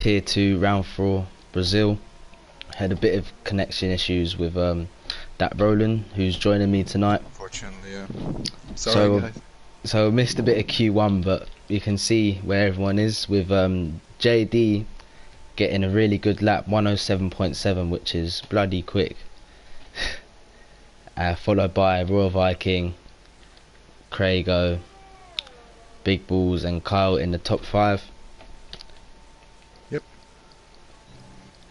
Tier 2 Round 4 Brazil. Had a bit of connection issues with that Roland who's joining me tonight. Unfortunately, yeah. Sorry, So guys. so missed a bit of Q1, but you can see where everyone is with JD getting a really good lap, 107.7, which is bloody quick. Followed by Royal Viking, Craigo, Big Balls and Kyle in the top 5. Yep.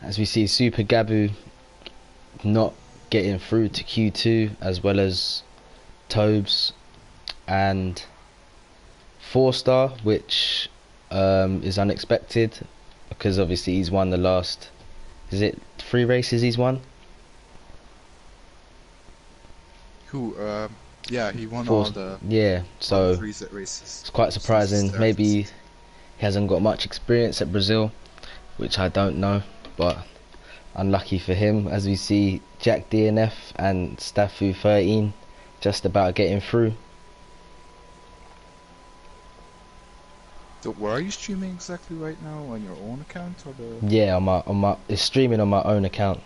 As we see Super Gabu not getting through to Q2, as well as Tobes and 4-star, which is unexpected because obviously he's won the last, is it 3 races he's won? Who? Yeah, he won Four, all the yeah, so three set races. it's quite Since he surprising. started. Maybe he hasn't got much experience at Brazil, which I don't know, but unlucky for him. As we see Jack DNF and Staffu 13 just about getting through. So, where are you streaming exactly right now? On your own account or the? Yeah, on my it's streaming on my own account.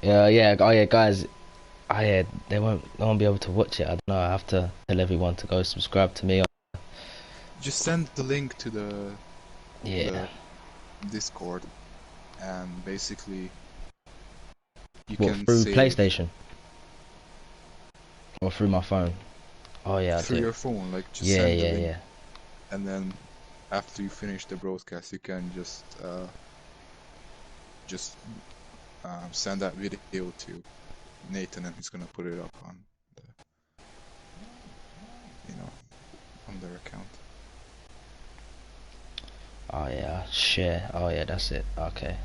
Yeah, oh yeah, guys. Oh yeah, no one be able to watch it. I don't know. I have to tell everyone to go subscribe to me. Just send the link to the Yeah. Discord, and basically you What, can through save PlayStation or through my phone? Oh yeah, I through do. your phone. Like, just Yeah, send the yeah, link, yeah. and then after you finish the broadcast, you can just send that video to Nathan, and he's gonna put it up on the, on their account. Oh yeah, share. Oh yeah, that's it. Okay.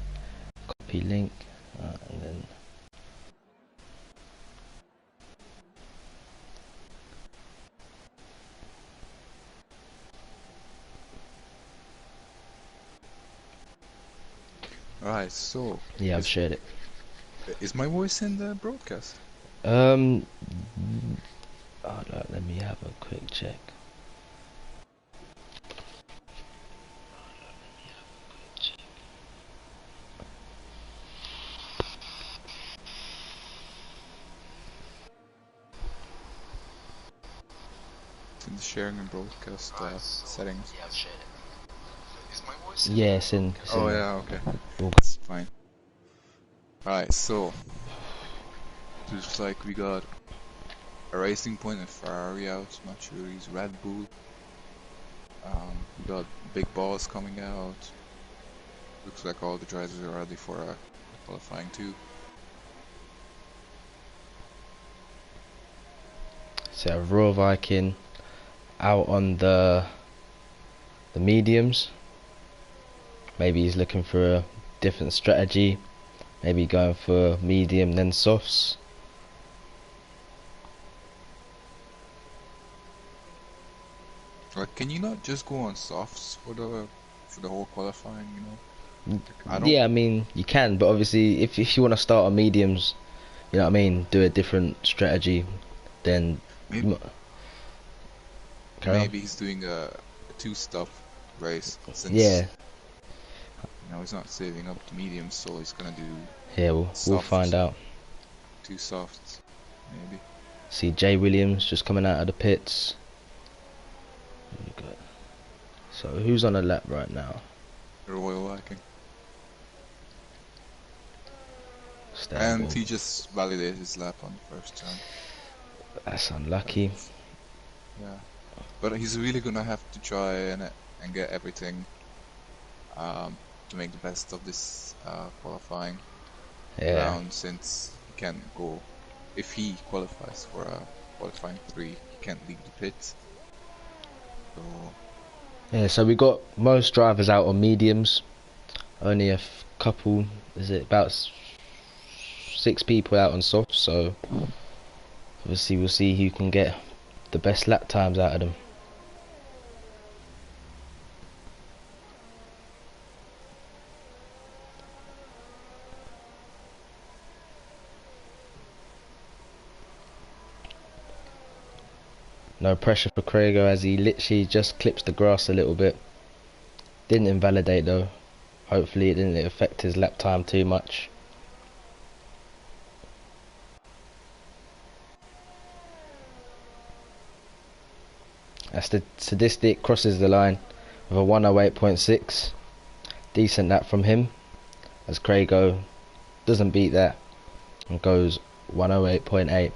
Copy link, and then. Alright, so Yeah, I've shared it. is my voice in the broadcast? Um. Oh, no, let me have a quick check. It's in the sharing and broadcast settings. Yeah, I've shared it. Is my voice in? Yeah, it's in. Oh yeah, okay. All That's fine. Alright, so looks like we got a Racing Point and Ferrari out, Maturi's Red Bull. We got Big Balls coming out. Looks like all the drivers are ready for qualifying too. So Royal Viking out on the mediums. Maybe he's looking for a different strategy. Maybe going for medium then softs. Like, can you not just go on softs for the whole qualifying? Yeah, I mean you can, but obviously if you want to start on mediums, you know what I mean, do a different strategy, then maybe he's doing a two-stop race since yeah. he's not saving up the mediums, so he's gonna do Yeah, we'll find out. Two softs, maybe. See Jay Williams just coming out of the pits. So who's on a lap right now? Royal Viking. And he just validated his lap on the first turn. That's unlucky. Yeah, but he's really gonna have to try and get everything to make the best of this qualifying round, since he can't go. If he qualifies for a qualifying 3, he can't leave the pits. So yeah, so we got most drivers out on mediums. Only a couple. Is it about 6 people out on softs? So obviously we'll see who can get the best lap times out of them. No pressure for Craigo as he literally just clips the grass a little bit. Didn't invalidate though. Hopefully it didn't affect his lap time too much. As the Sadistic crosses the line with a 108.6. Decent lap from him, as Craigo doesn't beat that and goes 108.8.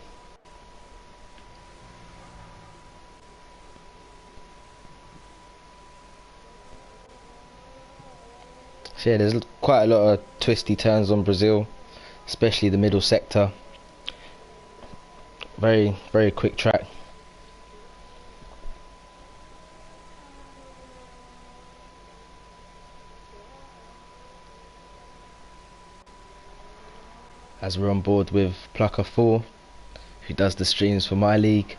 So yeah, there's quite a lot of twisty turns on Brazil, especially the middle sector. Very, very quick track. As we're on board with Plucker 4, who does the streams for my league.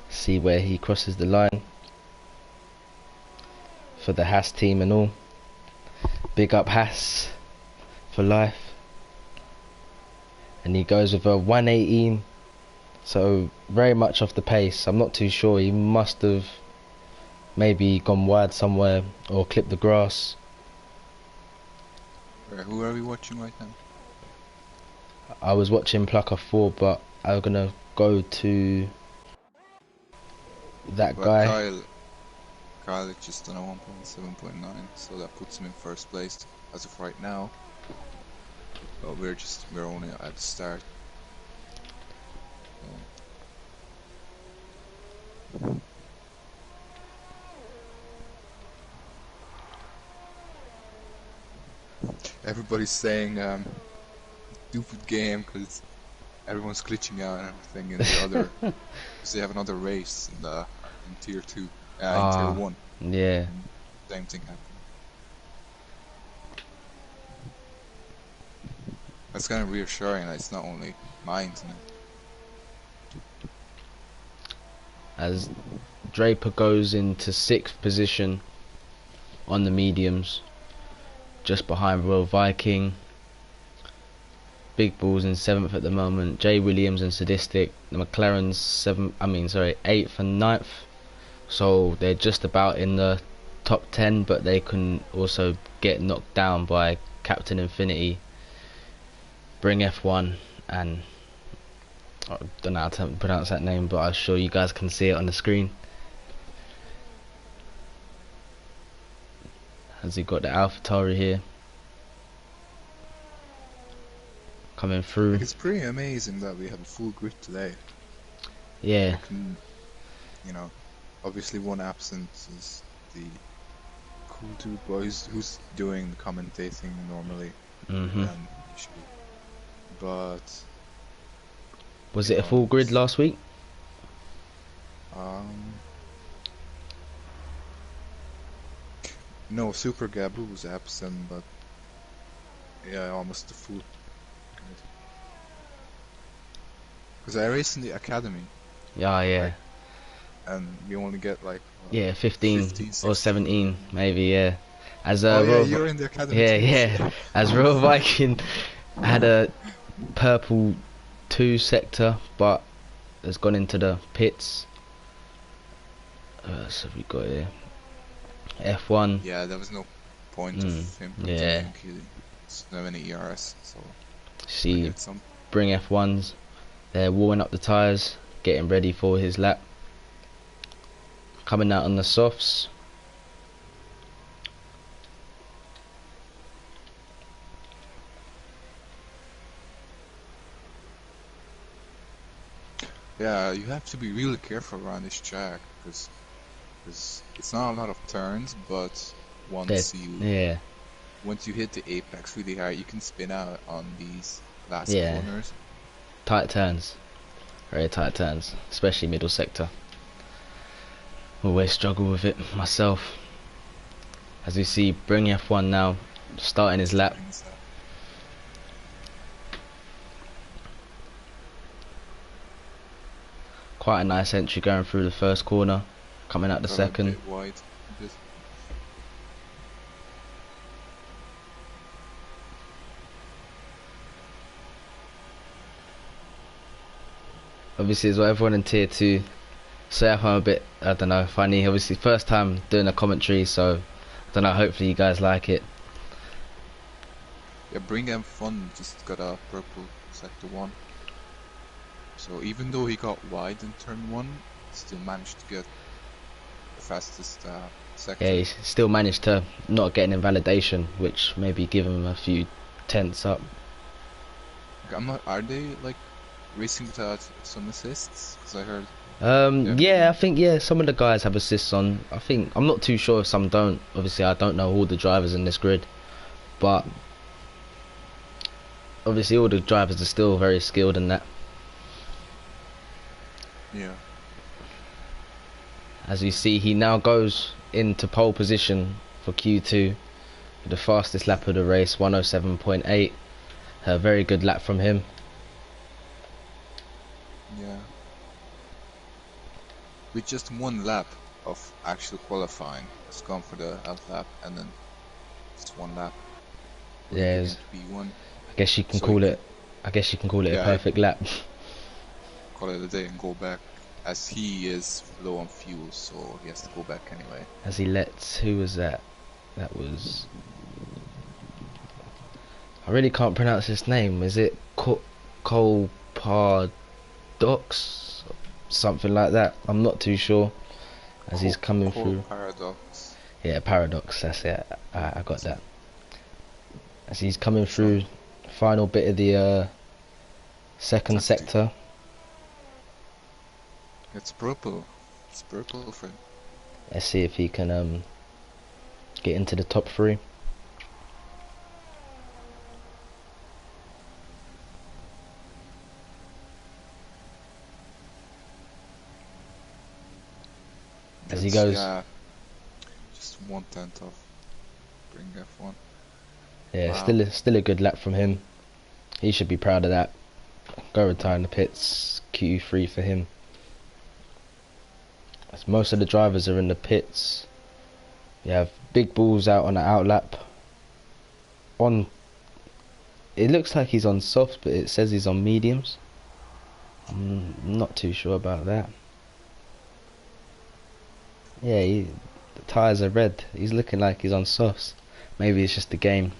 See where he crosses the line for the Haas team and all. Big up Haas for life. And he goes with a 118, so very much off the pace. I'm not too sure, he must have maybe gone wide somewhere or clipped the grass. Who are we watching right now? I was watching Plucker 4, but I'm gonna go to that guy. Kyle is just on a 1.7.9, so that puts him in first place as of right now. But we're only at the start. Everybody's saying stupid game because everyone's glitching out and everything in the other, because they have another race in tier 2, in tier 1. Yeah. And same thing happened. That's kind of reassuring that it's not only my internet. As Draper goes into 6th position on the mediums, just behind Royal Viking. Big Balls in 7th at the moment. Jay Williams and Sadistic. The McLaren's 8th and 9th. So they're just about in the top 10, but they can also get knocked down by Captain Infinity, Bring F1, and I don't know how to pronounce that name, but I'm sure you guys can see it on the screen. Has he got the AlphaTauri here coming through? It's pretty amazing that we have a full grid today. Yeah. You know, obviously one absence is the cool dude boys who's doing the commentating normally. But was it a full grid last week? No, Super Gabu was absent, but yeah, almost the full. Because I raced in the academy. Yeah, yeah. Like, and you only get like 15 or 17 maybe, yeah. As you're in the academy. Yeah. As Royal Viking had a purple 2 sector, but has gone into the pits. So we got here F1. Yeah, there was no point of him. Yeah. He doesn't have any ERS, so. See, Bring F1s. They're warming up the tyres, getting ready for his lap. Coming out on the softs. Yeah, you have to be really careful around this track because it's not a lot of turns, but once you hit the apex really hard, you can spin out on these last corners. Tight turns, very tight turns, especially middle sector. Always struggle with it myself. As we see, Bring F1 now starting his lap. Quite a nice entry going through the first corner, coming out the second. A bit wide. Obviously, as well, everyone in tier 2. So if I'm a bit, I don't know, funny. Obviously, first time doing a commentary, so I don't know. Hopefully, you guys like it. Yeah, Bring F1 just got a purple sector 1. So even though he got wide in turn 1, he still managed to get the fastest sector. Yeah, he still managed to not get an invalidation, which maybe give him a few tenths up. I'm not, are they like racing without some assists? Because I heard. Yeah, I think some of the guys have assists on. I think I'm not too sure if some don't. Obviously, I don't know all the drivers in this grid, but obviously all the drivers are still very skilled in that. Yeah. As you see, he now goes into pole position for Q2, the fastest lap of the race, 107.8. A very good lap from him. Yeah. With just one lap of actual qualifying, it's gone for the half lap, and then just one lap. Yeah, P1. I guess you can call it. I guess you can call it a perfect lap. Call it a day and go back, as he is low on fuel, so he has to go back anyway. As he lets, who was that? That was. I really can't pronounce his name. Is it Cole Pardox? Something like that. I'm not too sure. As he's coming through. Paradox. Yeah, Paradox. That's it. I got that. As he's coming through, final bit of the second sector. It's purple. It's purple for him. Let's see if he can get into the top 3. As he goes. Yeah, just 1/10 of Bring F1. Yeah, wow. still a good lap from him. He should be proud of that. Go retire in the pits. Q3 for him. As most of the drivers are in the pits. You have Big Balls out on the outlap. It looks like he's on softs, but it says he's on mediums. I'm not too sure about that. Yeah, the tyres are red. He's looking like he's on softs. Maybe it's just the game.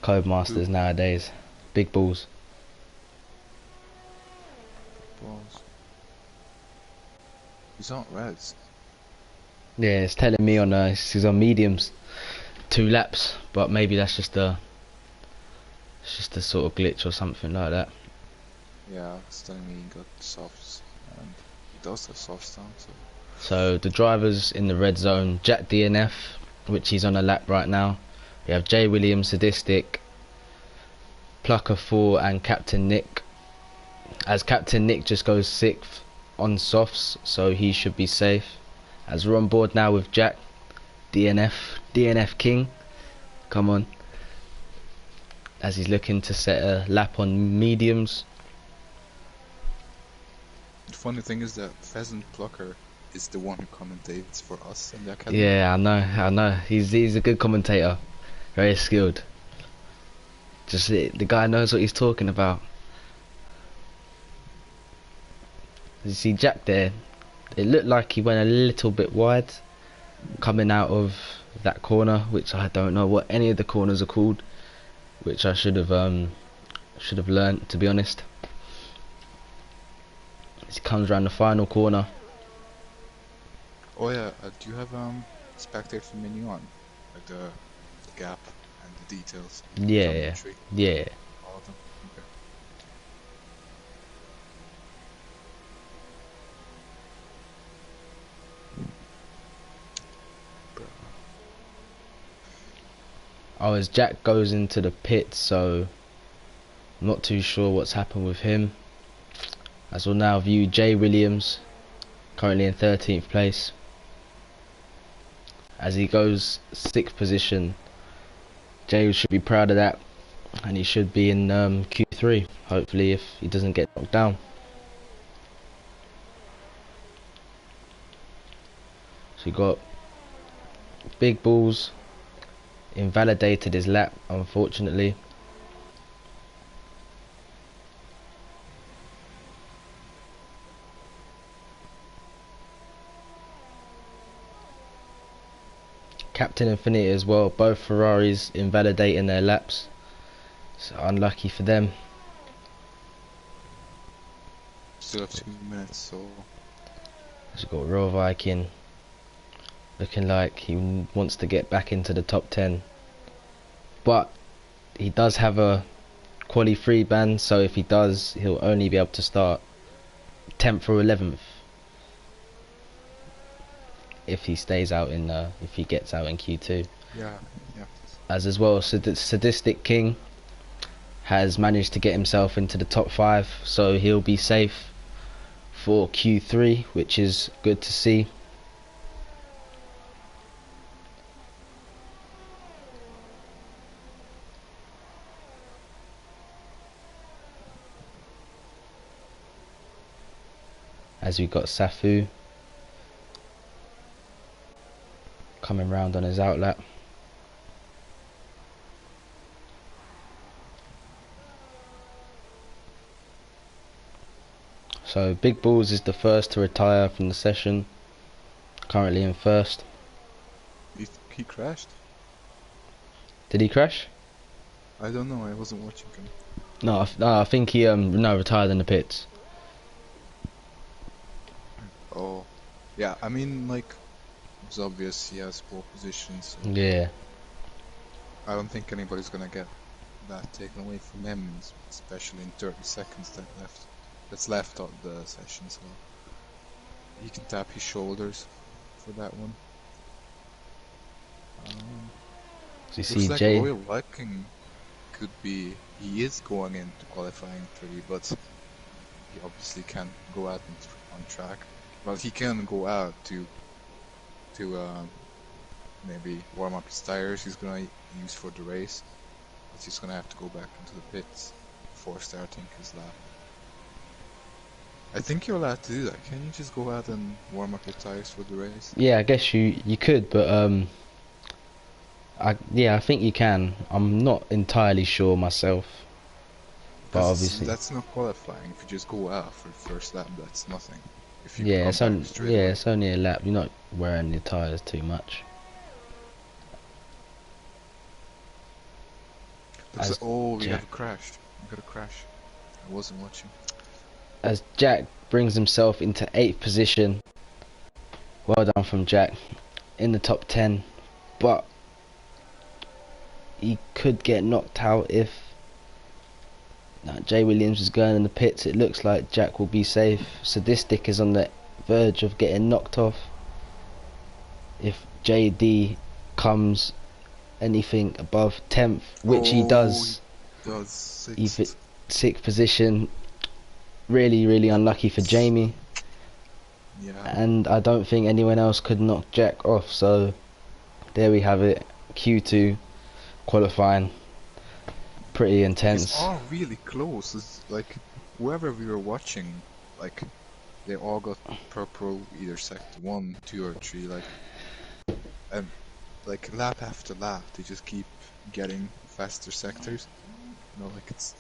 Codemasters nowadays. Big Balls. He's on reds. Yeah, it's telling me he's on mediums. 2 laps, but maybe that's just a sort of glitch or something like that. Yeah, it's telling me he got softs, and he does have softs down. So the drivers in the red zone: Jack DNF, which he's on a lap right now. We have Jay Williams, Sadistic, Plucker 4, and Captain Nick. As Captain Nick just goes 6th on softs, so he should be safe. As we're on board now with Jack DNF King. Come on. As he's looking to set a lap on mediums. The funny thing is that Pheasant Plucker is the one who commentates for us in the academy. Yeah, I know. He's a good commentator. Very skilled. The guy knows what he's talking about. You see Jack there, it looked like he went a little bit wide coming out of that corner, which I don't know what any of the corners are called, which I should have learnt, to be honest. As he comes around the final corner. Oh yeah, do you have spectator menu on, like the gap and the details? Yeah. All of them. Okay. Oh, as Jack goes into the pit, so I'm not too sure what's happened with him. As we'll now view Jay Williams, currently in 13th place. As he goes 6th position, Jay should be proud of that, and he should be in Q3, hopefully, if he doesn't get knocked down. So you got Big Balls, invalidated his lap, unfortunately. Captain Infinity as well, both Ferraris invalidating their laps. So unlucky for them. Still have 2 minutes, so... We've got Royal Viking looking like he wants to get back into the top 10. But he does have a quali 3 ban, so if he does, he'll only be able to start 10th or 11th. If he stays out in, if he gets out in Q2. Yeah. As well, Sadistic King has managed to get himself into the top 5, so he'll be safe for Q3, which is good to see. As we got Safu coming round on his outlap. So Big Balls is the first to retire from the session, currently in first. He crashed? Did he crash? I don't know, I wasn't watching him. No, I think he retired in the pits. Oh, yeah, I mean, like, it's obvious he has pole position, so Yeah. I don't think anybody's gonna get that taken away from him, especially in 30 seconds that's left of the session, so he can tap his shoulders for that one. So you see looks like Jay. Royal Viking could be, he is going into qualifying 3, but he obviously can't go out on track. Well, he can go out to maybe warm up his tires he's gonna use for the race, but he's gonna have to go back into the pits before starting his lap. I think you're allowed to do that. Can you just go out and warm up your tires for the race? Yeah, I guess you could, but I think you can. I'm not entirely sure myself, but obviously that's not qualifying. If you just go out for the first lap, that's nothing. If you yeah, come back straight away. it's only a lap. You're not wearing your tires too much. Oh, you have crashed. You got a crash. I wasn't watching. As Jack brings himself into 8th position. Well done from Jack in the top 10, but he could get knocked out if Jay Williams is going in the pits. It looks like Jack will be safe. Sadistic is on the verge of getting knocked off. If JD comes anything above 10th, which he does, sixth position. Really unlucky for Jamie. Yeah. And I don't think anyone else could knock Jack off, so there we have it. Q2 qualifying, pretty intense. It's all really close. It's like whoever we were watching, like they all got purple either sector 1, 2 or 3, and like lap after lap they just keep getting faster sectors. You know, like it's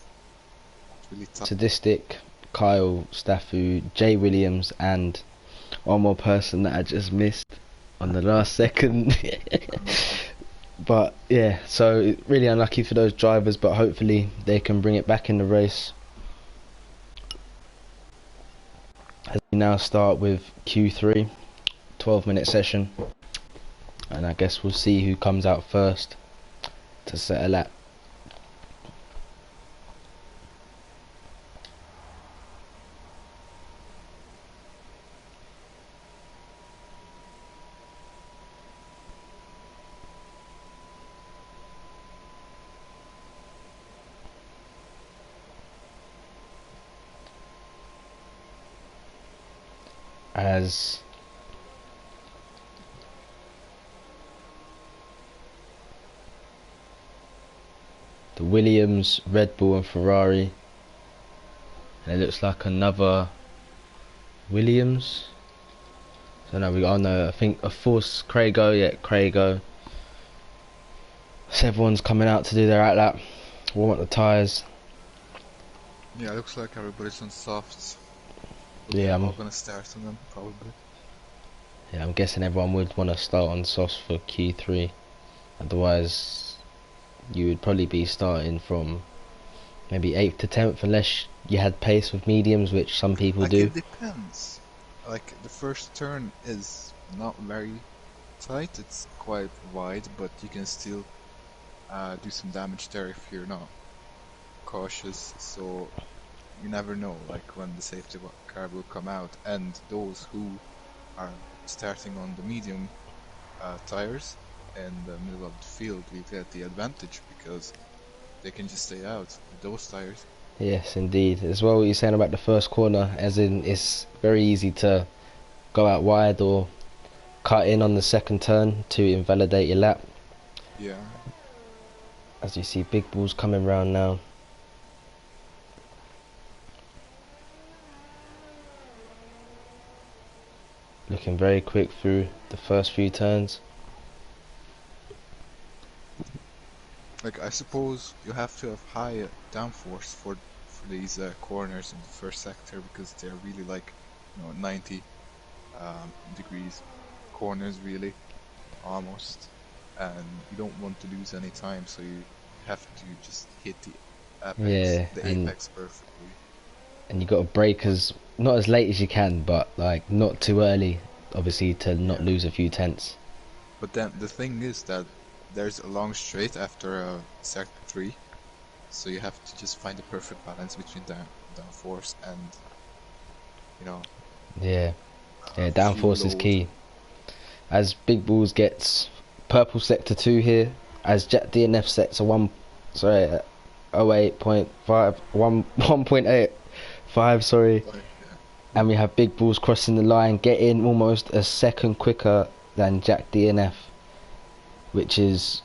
really tough. Sadistic, Kyle, Staffu, Jay Williams, and one more person that I just missed on the last second. But yeah, so really unlucky for those drivers, but hopefully they can bring it back in the race. As we now start with Q3, 12-minute session, and I guess we'll see who comes out first to set a lap. As the Williams, Red Bull and Ferrari, and it looks like another Williams. So now I think a Force Craigo, yeah, Craigo. So everyone's coming out to do their outlap, warm up the tyres. Yeah, it looks like everybody's on softs. Yeah, I'm gonna start on them probably. Yeah, I'm guessing everyone would want to start on softs for Q3. Otherwise, you would probably be starting from maybe 8th to 10th, unless you had pace with mediums, which some people Like, do. it depends. Like, the first turn is not very tight, it's quite wide, but you can still do some damage there if you're not cautious, so you never know, like, when the safety car will come out, and those who are starting on the medium tires in the middle of the field will get the advantage because they can just stay out with those tires. Yes, indeed. As well, what you're saying about the first corner, as in it's very easy to go out wide or cut in on the second turn to invalidate your lap. Yeah. As you see, Big Bull's coming round now. Looking very quick through the first few turns. Like, I suppose you have to have high downforce for these corners in the first sector because they're really like, 90 degrees corners really, almost, and you don't want to lose any time, so you have to just hit the Yeah, apex perfectly. And you got to brake not as late as you can, but like not too early, obviously, to not lose a few tenths. But then the thing is that there's a long straight after sector 3, so you have to just find the perfect balance between downforce and, Yeah, downforce is key. As Big Balls gets purple sector 2 here, as Jack DNF sets a 1.85, sorry. And we have Big Balls crossing the line, getting almost a second quicker than Jack DNF, which is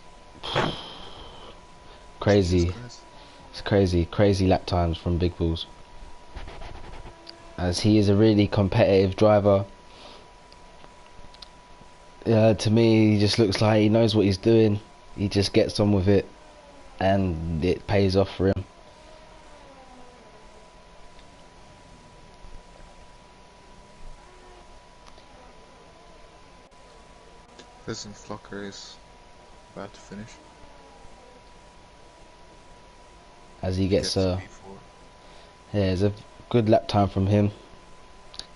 crazy. It's crazy lap times from Big Balls, as he is a really competitive driver. To me, he just looks like he knows what he's doing. He just gets on with it, and it pays off for him. Listen, Flocker is about to finish. As he gets it's a good lap time from him.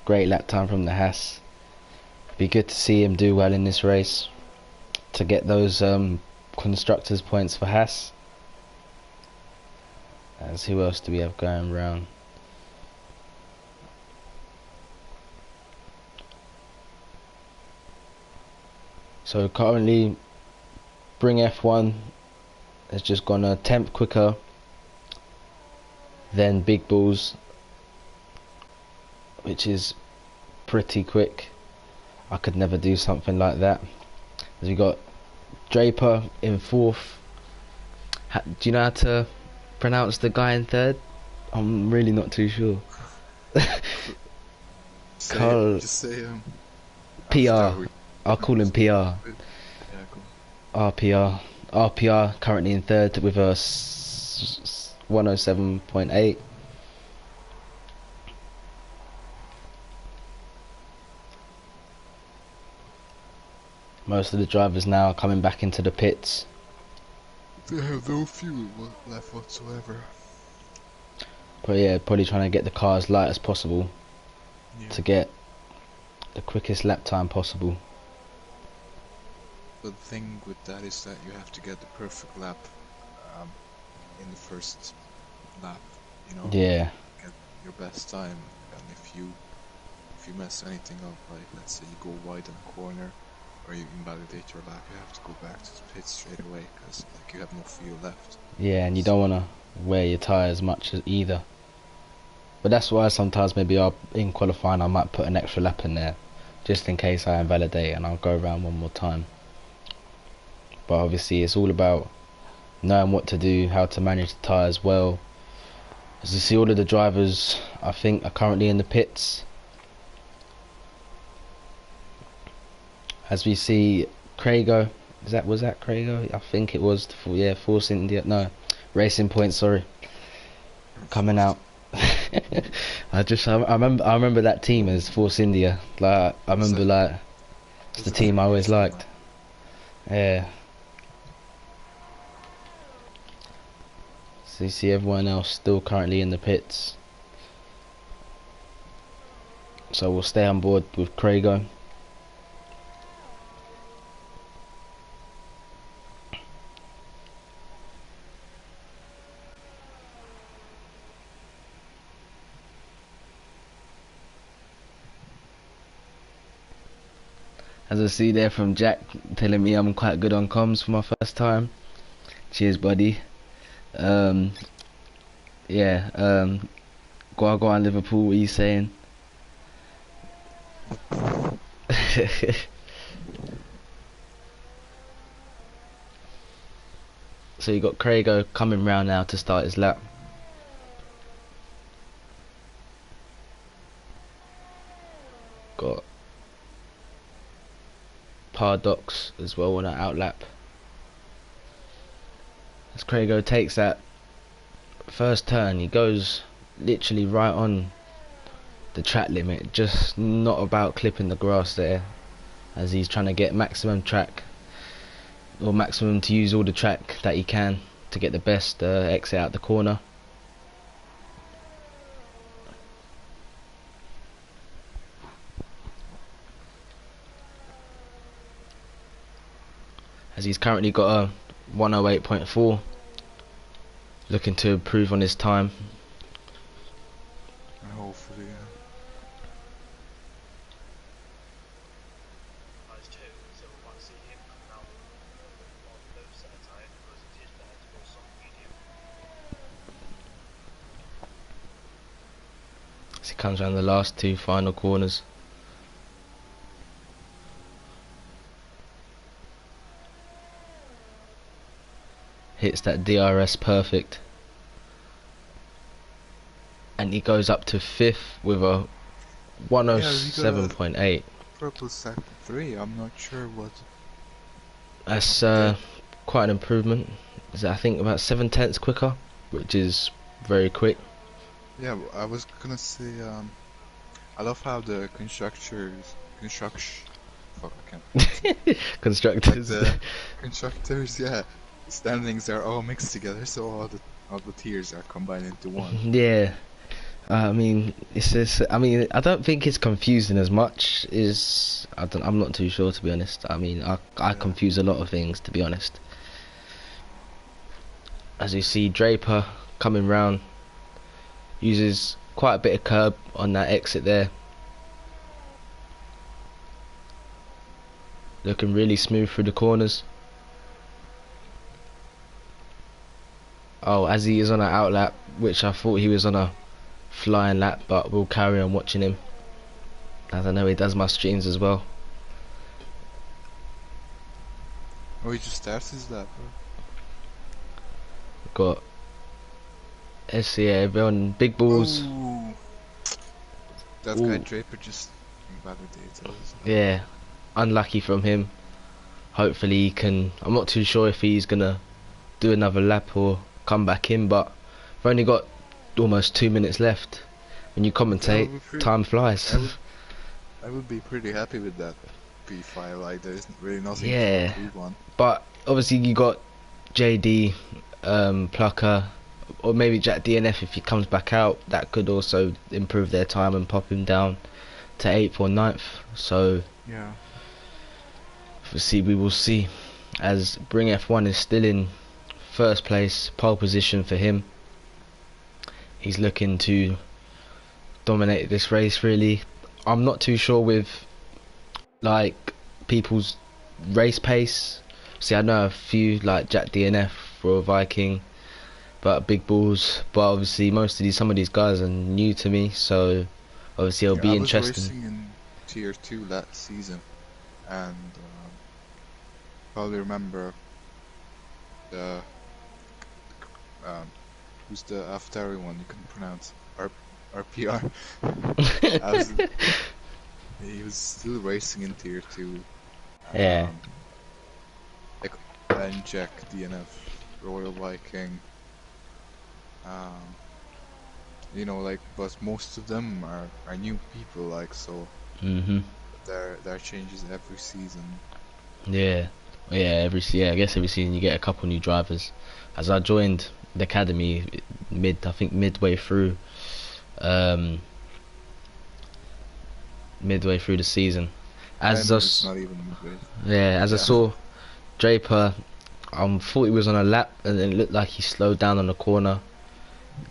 Great lap time from the Haas. Be good to see him do well in this race to get those constructors points for Haas. As who else do we have going round? So currently, Bring F1 has just gone a tenth quicker than Big Balls, which is pretty quick. I could never do something like that. As we got Draper in fourth. Do you know how to pronounce the guy in third? I'm really not too sure. Just say PR. I'll call him PR. Yeah, cool. RPR currently in third with a 107.8. Most of the drivers now are coming back into the pits. They have no fuel left whatsoever. But yeah, probably trying to get the car as light as possible to get the quickest lap time possible. But the thing with that is that you have to get the perfect lap in the first lap, Yeah. Get your best time, and if you mess anything up, like let's say you go wide in a corner or you invalidate your lap, you have to go back to the pit straight away because like you have no fuel left. Yeah, and you don't want to wear your tyres much either. But that's why sometimes maybe in qualifying I might put an extra lap in there, just in case I invalidate, and I'll go around one more time. But obviously it's all about knowing what to do, how to manage the tyres well. As you see, all of the drivers I think are currently in the pits. As we see Craigo, was that Craigo? I think it was, Force India, no, Racing Point, sorry, coming out. I remember that team as Force India. Like I remember, like it's the team I always liked. Yeah. So you see everyone else still currently in the pits. So we'll stay on board with Craigo. As I see there from Jack telling me I'm quite good on comms for my first time. Cheers, buddy. Yeah. Go on, Liverpool. What are you saying? So you got Craigo coming round now to start his lap. Got Paradox as well on an outlap. As Craigo takes that first turn, he goes literally right on the track limit, just not about clipping the grass there, as he's trying to get maximum track, or maximum to use all the track that he can to get the best exit out the corner. As he's currently got a 108.4, looking to improve on his time. Hopefully, yeah. As he comes around the last two final corners. Hits that DRS perfect. And he goes up to 5th with a 107.8. Purple sector 3, I'm not sure what. That's quite an improvement. I think about 7/10 quicker, which is very quick. Yeah, I was gonna say, I love how the constructors, fuck, I can't. Constructors. Like the constructors, yeah, standings are all mixed together, so all the tiers are combined into one. Yeah. I mean, it's just, I mean, I don't think it's confusing as much as I'm not too sure, to be honest. I mean, I confuse a lot of things, to be honest. As you see, Draper coming round, uses quite a bit of curb on that exit there. Looking really smooth through the corners. Oh, as he is on an outlap, which I thought he was on a flying lap, but we'll carry on watching him, as I know he does my streams as well. Oh, he just starts his lap. Got SCA on big balls. Ooh. That guy Draper just invalidated us. Yeah, unlucky from him. Hopefully he can, I'm not too sure if he's gonna do another lap or come back in, but we've only got almost 2 minutes left. When you commentate, time flies. I would be pretty happy with that P5. Like, there's really nothing to improve on. But obviously you got JD, Plucker, or maybe Jack DNF if he comes back out. That could also improve their time and pop him down to 8th or 9th. So yeah, we will see. As Bring F1 is still in first place, pole position for him. He's looking to dominate this race, really. I'm not too sure with like people's race pace. See, I know a few like Jack DNF for a Viking, but big balls. But obviously, some of these guys are new to me, so obviously it'll be interesting. I was racing in Tier 2 last season, and probably remember the who's the Aftari one you couldn't pronounce? RPR. He was still racing in Tier 2. Yeah. Like Ben, Jack, DNF, Royal Viking. You know, like, but most of them are new people, like, so. There changes every season. Yeah. I guess every season you get a couple new drivers. As I joined the academy I think midway through, um, midway through the season. As It's not even midway. Yeah, as I saw Draper, thought he was on a lap, and it looked like he slowed down on the corner.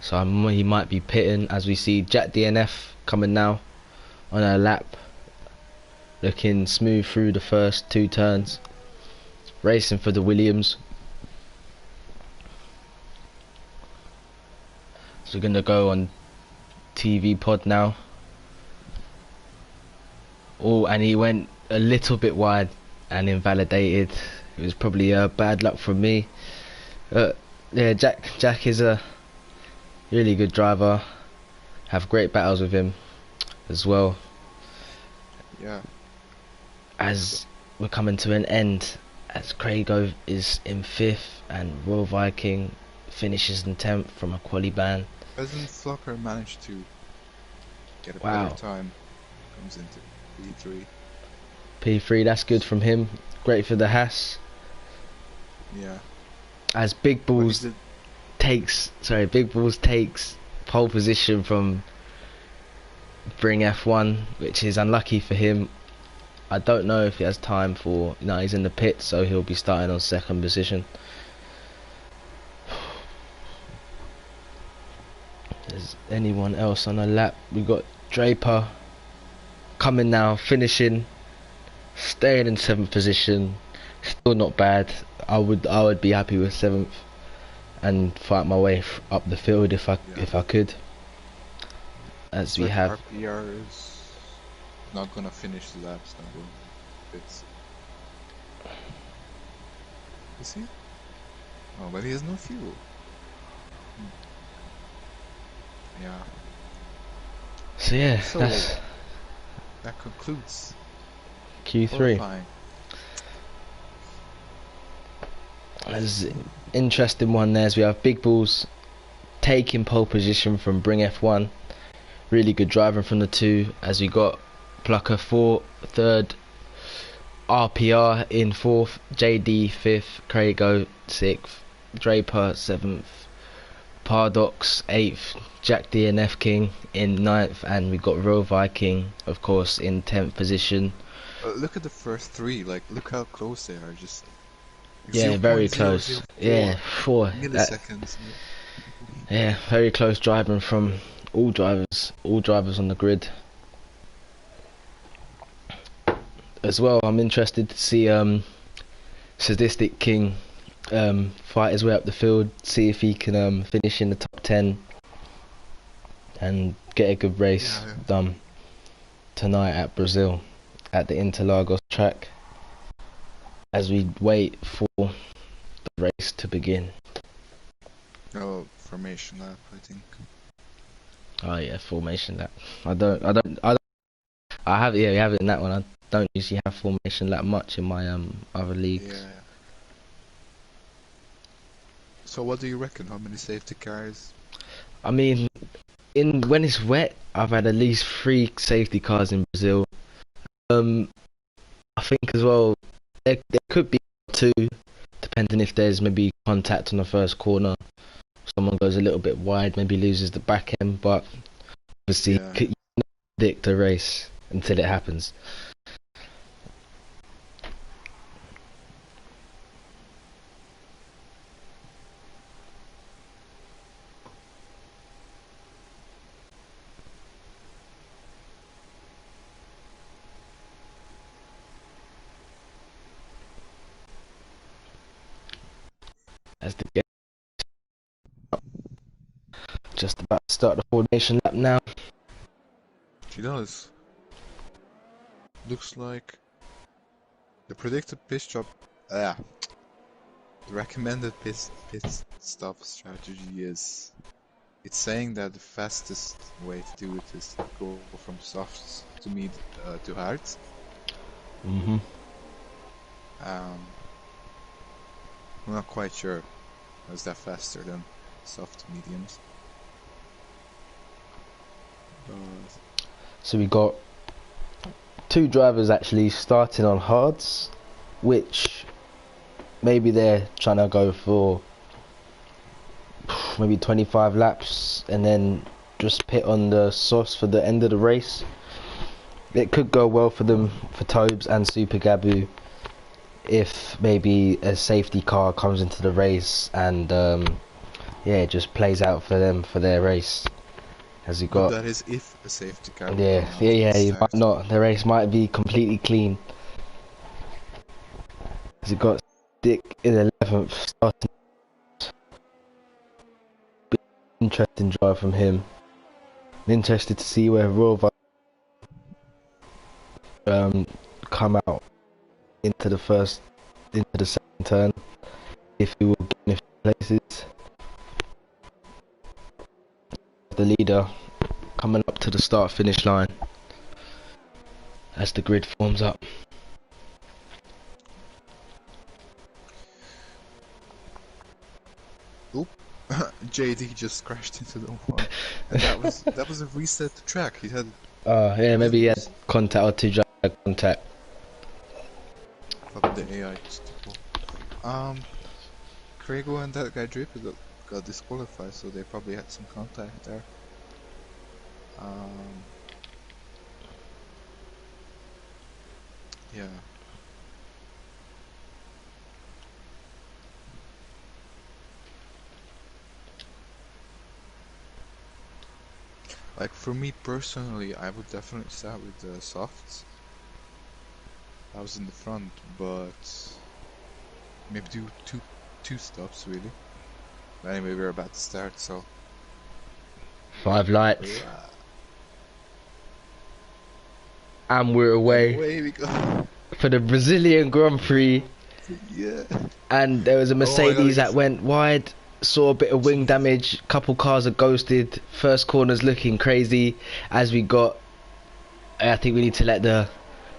So he might be pitting, as we see Jack DNF coming now on a lap, looking smooth through the first 2 turns, racing for the Williams. So we're gonna go on TV pod now. Oh, and he went a little bit wide and invalidated. It was probably bad luck from me. Yeah, Jack is a really good driver. Have great battles with him as well. Yeah. As we're coming to an end, as Craigo is in 5th and Royal Viking finishes in 10th from a quali ban. Hasn't Flocker managed to get a better time? Comes into P3. P3, that's good from him. Great for the Haas. Yeah. As Big Balls takes pole position from Bring F1, which is unlucky for him. I don't know if he has time for. No, he's in the pit, so he'll be starting on 2nd position. Is anyone else on a lap? We got Draper coming now, finishing, staying in 7th position. Still not bad. I would be happy with 7th and fight my way up the field if I could. As we have RPR is not gonna finish the laps now. It's is he? Oh, but he has no fuel. Yeah. So yeah, that concludes Q3. qualifying. There's an interesting one there, as we have Big Balls taking pole position from Bring F1. Really good driving from the 2, as we got Plucker 3rd, RPR in 4th, JD 5th, Craigo 6th, Draper 7th, Pardox 8th, Jack DNF King in 9th, and we got Royal Viking, of course, in 10th position. Look at the first 3, like, look how close they are, just... Yeah, very close. Yeah, 4 milliseconds. Yeah, very close driving from all drivers on the grid. As well, I'm interested to see Sadistic King fight his way up the field, see if he can finish in the top 10 and get a good race done tonight at Brazil at the Interlagos track, as we wait for the race to begin. Oh, formation lap, I think. Oh yeah, formation lap. I have we have it in that one. I don't usually have formation lap much in my other leagues. Yeah. So what do you reckon? How many safety cars? I mean, when it's wet, I've had at least 3 safety cars in Brazil. I think as well there could be 2, depending if there's maybe contact on the first corner. Someone goes a little bit wide, maybe loses the back end, but obviously you can't predict a race until it happens. As the game just about to start the formation lap now. She does. Looks like the predicted pit stop. The recommended pit stop strategy is. It's saying that the fastest way to do it is to go from softs to mid to hards. Mhm. I'm not quite sure. Is that faster than soft to mediums? So we got 2 drivers actually starting on hards, which maybe they're trying to go for maybe 25 laps and then just pit on the sauce for the end of the race. It could go well for them, for Tobes and Super Gabu, if maybe a safety car comes into the race and yeah, it just plays out for them for their race. As you got, that is if a safety car will yeah, come out yeah, at the you start. might not. The race might be completely clean. As you got Dick in 11th, starting. Interesting drive from him. I'm interested to see where Rover come out into the second turn, if he will gain a few places. The leader coming up to the start finish line as the grid forms up. Oop. JD just crashed into the wall, and that was a reset to track. He had. Yeah, maybe he had contact or two drive contact. Probably the AI just took off. Craigo and that guy Draper got disqualified, so they probably had some contact there. Yeah. Like for me personally, I would definitely start with the softs. I was in the front, but maybe do two stops really. But anyway, we're about to start, so 5 lights. yeah. And we're away, And away we go. For the Brazilian Grand Prix. Yeah. And there was a Mercedes that yes. went wide, saw a bit of wing damage, couple cars are ghosted, first corner's looking crazy as we got. I think we need to let the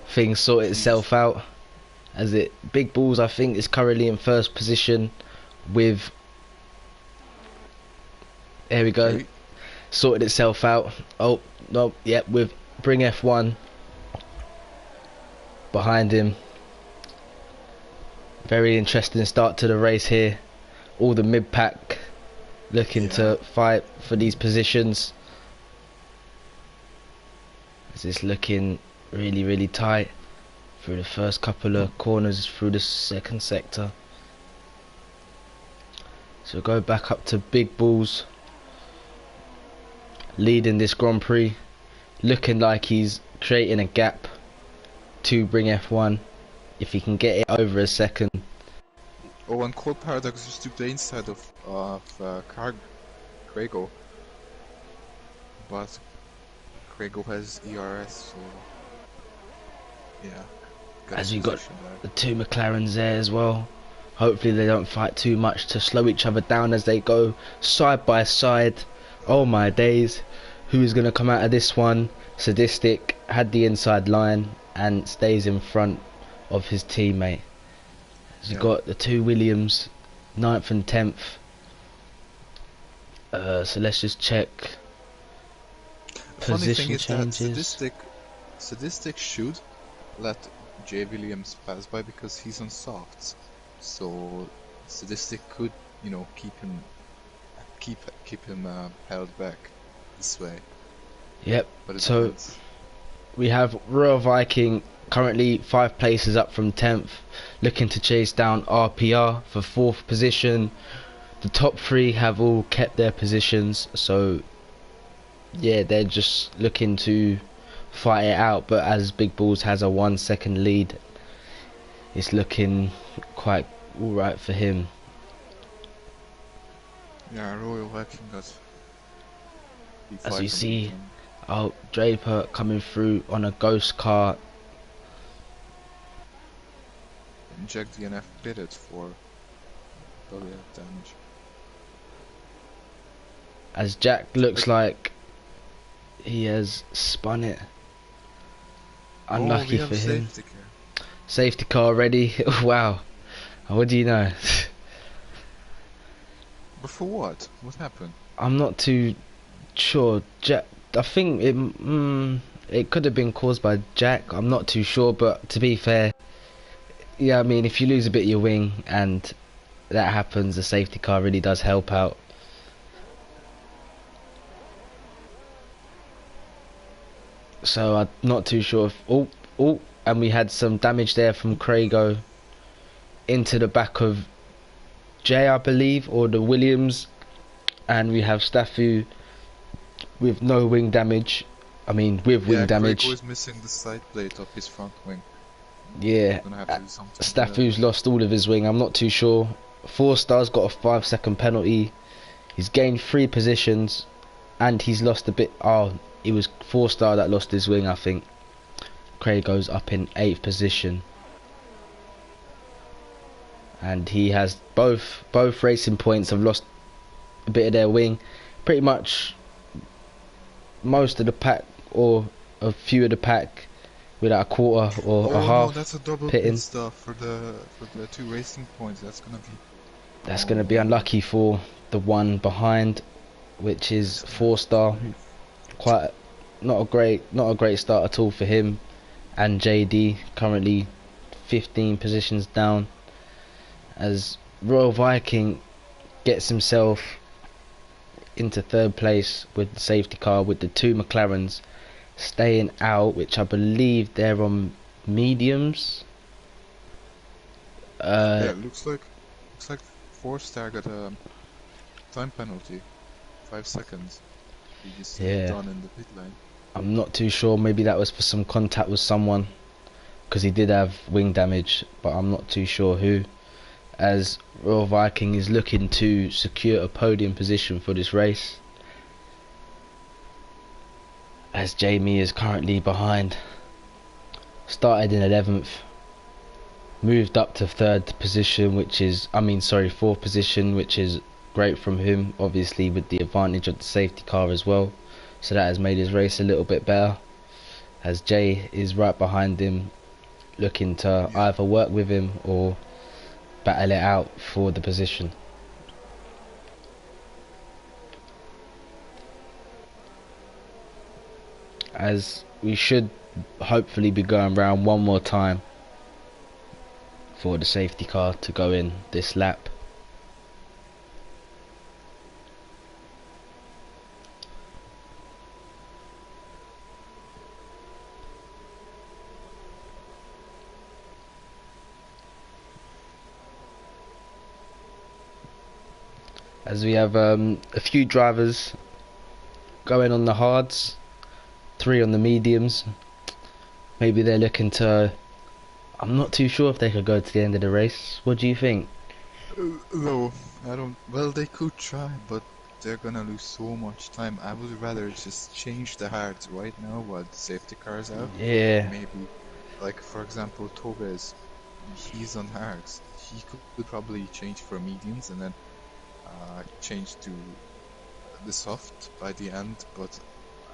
thing sort itself out, as it Big Balls I think is currently in first position with, there we go, sorted itself out. Oh no, yep, with Bring F1 behind him. Very interesting start to the race here. All the mid-pack looking to fight for these positions. This is looking really, really tight through the first couple of corners through the second sector. So go back up to Big Balls, leading this Grand Prix, looking like he's creating a gap to Bring F1 if he can get it over a second. Oh, and Cold Paradox just took the inside of Craigo, but Craigo has ERS, so yeah. As we got the two McLarens there as well. Hopefully they don't fight too much to slow each other down as they go side by side. Oh my days, who is going to come out of this one? Sadistic had the inside line and stays in front of his teammate. As you got the two Williams, 9th and 10th. So let's just check position changes. That Sadistic should let J. Williams pass by because he's on softs. So Sadistic could, you know, keep him held back this way. Yep. So we have Royal Viking currently 5 places up from 10th, looking to chase down RPR for 4th position. The top 3 have all kept their positions, so yeah, they're just looking to fight it out. But as Big Balls has a 1 second lead, it's looking quite alright for him. Yeah, Royal Viking does. As you see, oh, Draper coming through on a ghost car. Jack DNF pitted for WF damage. As Jack looks like he has spun it. Unlucky for him. Safety car ready. Wow. What do you know? But for what? What happened? I'm not too sure. Jack, I think it could have been caused by Jack. I'm not too sure, but to be fair, yeah, I mean, if you lose a bit of your wing and that happens, the safety car really does help out. So I'm not too sure if and we had some damage there from Craigo into the back of Jay, I believe, or the Williams, and we have Staffu with no wing damage. I mean, with wing damage. Craigo is missing the side plate of his front wing. Yeah, Gonna have to do something Staffu's lost all of his wing. I'm not too sure. 4-star's got a 5-second penalty. He's gained 3 positions, and he's lost a bit. Oh, it was 4-star that lost his wing, I think. Craig goes up in 8th position, and he has both racing points have lost a bit of their wing. Pretty much most of the pack, or a few of the pack, without a quarter or a half. No, that's a double pitting. pit stop for the 2 racing points. That's gonna be unlucky for the one behind, which is 4-star. Quite not a great start at all for him. And JD currently 15 positions down, as Royal Viking gets himself into 3rd place with the safety car, with the 2 McLarens staying out, which I believe they're on mediums. Yeah, it looks like 4-star got a time penalty, 5 seconds. He just done in the pit lane. I'm not too sure. Maybe that was for some contact with someone, because he did have wing damage, but I'm not too sure who. As Royal Viking is looking to secure a podium position for this race, as Jamie is currently behind. Started in 11th, moved up to 3rd position, which is, 4th position, which is great from him, obviously with the advantage of the safety car as well. So that has made his race a little bit better, as Jay is right behind him, looking to either work with him or battle it out for the position. As we should hopefully be going round one more time for the safety car to go in this lap. As we have a few drivers going on the hards, 3 on the mediums. Maybe they're looking to... I'm not too sure if they could go to the end of the race. What do you think? No, I don't... Well, they could try, but they're gonna lose so much time. I would rather just change the hards right now while the safety car's out. Yeah. Maybe, like, for example, Tobes, he's on hards. He could probably change for mediums and then change to the soft by the end, but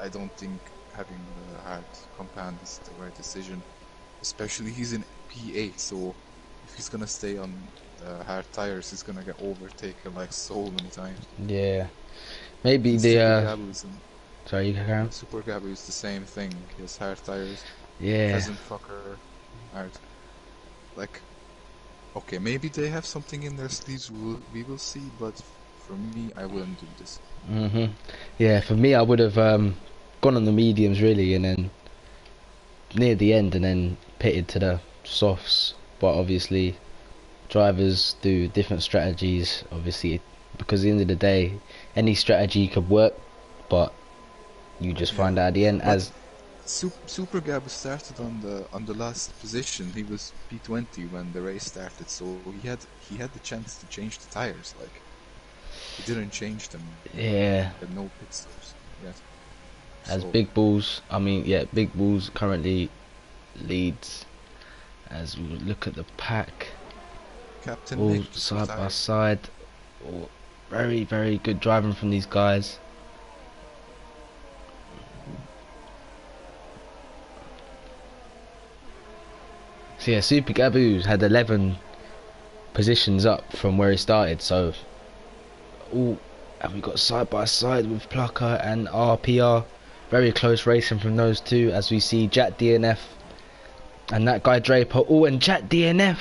I don't think having the hard compound is the right decision. Especially he's in P8, so if he's gonna stay on the hard tires, he's gonna get overtaken like so many times. Yeah, maybe sorry, you can. Super Gabu is the same thing. He has hard tires. Yeah. Pheasant fucker, hard. Like, okay, maybe they have something in their sleeves. We will see, but for me, I wouldn't do this. Yeah, for me, I would have gone on the mediums really, and then near the end, and then pitted to the softs. But obviously, drivers do different strategies. Obviously, because at the end of the day, any strategy could work, but you just find out at the end. But as Super Gab started on the last position. He was P20 when the race started, so he had the chance to change the tires. Like, he didn't change them. Yeah. He had no pit stops yet. As Big Balls, Big Balls currently leads. As we look at the pack, Captain all Nick side by side, all very, very good driving from these guys. So yeah, Super Gabu's had 11 positions up from where he started. So, and we got side by side with Plucker and RPR. Very close racing from those two, as we see Jack DNF and that guy Draper. Oh, and Jack DNF.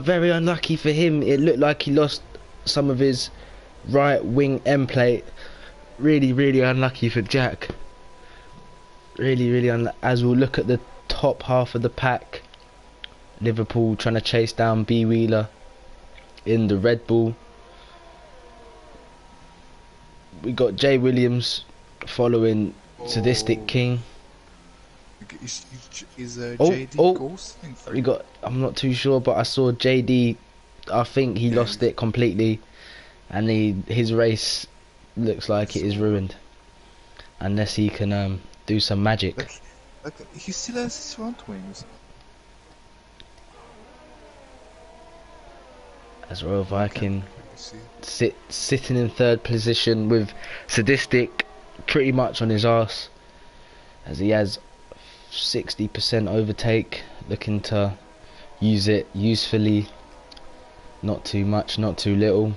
Very unlucky for him. It looked like he lost some of his right wing end plate. Really, really unlucky for Jack. as we'll look at the top half of the pack, Liverpool trying to chase down B Wheeler in the Red Bull. We got Jay Williams following Sadistic King. Is JD ghosting? We got. I'm not too sure, but I saw JD. I think he lost it completely, and his race looks like it is ruined, unless he can do some magic. Look, he still has his front wings. As Royal Viking sitting in third position with Sadistic pretty much on his arse, as he has 60% overtake, looking to use it usefully, not too much, not too little.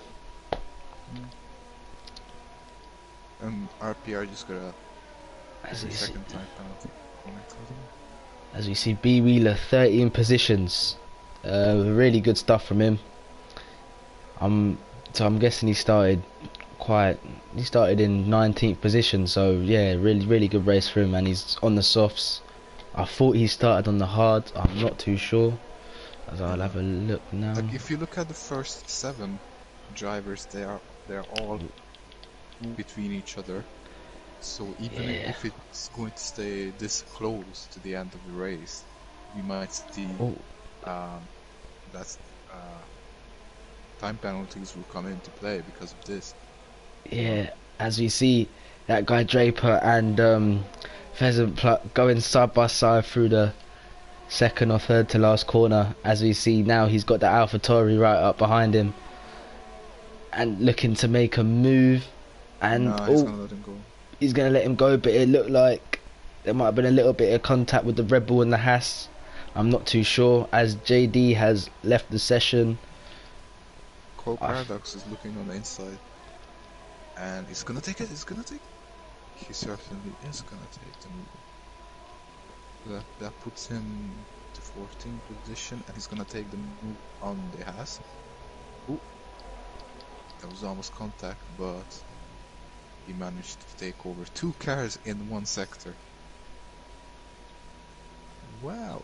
RPR just got a second time penalty. As we see B Wheeler 13 positions, really good stuff from him. So I'm guessing he started in 19th position, so yeah, really good race for him, and he's on the softs. I thought he started on the hard, I'm not too sure, as I'll have a look now. Like, if you look at the first 7 drivers, they're all between each other, so even if it's going to stay this close to the end of the race, we might see that time penalties will come into play because of this. Yeah, as we see that guy Draper and Pheasant Pluck going side by side through the second or third to last corner. As we see now, he's got the AlphaTauri right up behind him and looking to make a move, and he's gonna let him go. He's gonna let him go, but it looked like there might have been a little bit of contact with the Red Bull and the Haas. I'm not too sure, as JD has left the session. Cole Paradox is looking on the inside, and he's gonna take it. He certainly is gonna take the move. That puts him to 14th position, and he's gonna take the move on the Haas. Ooh, that was almost contact, but he managed to take over 2 cars in 1 sector. Wow.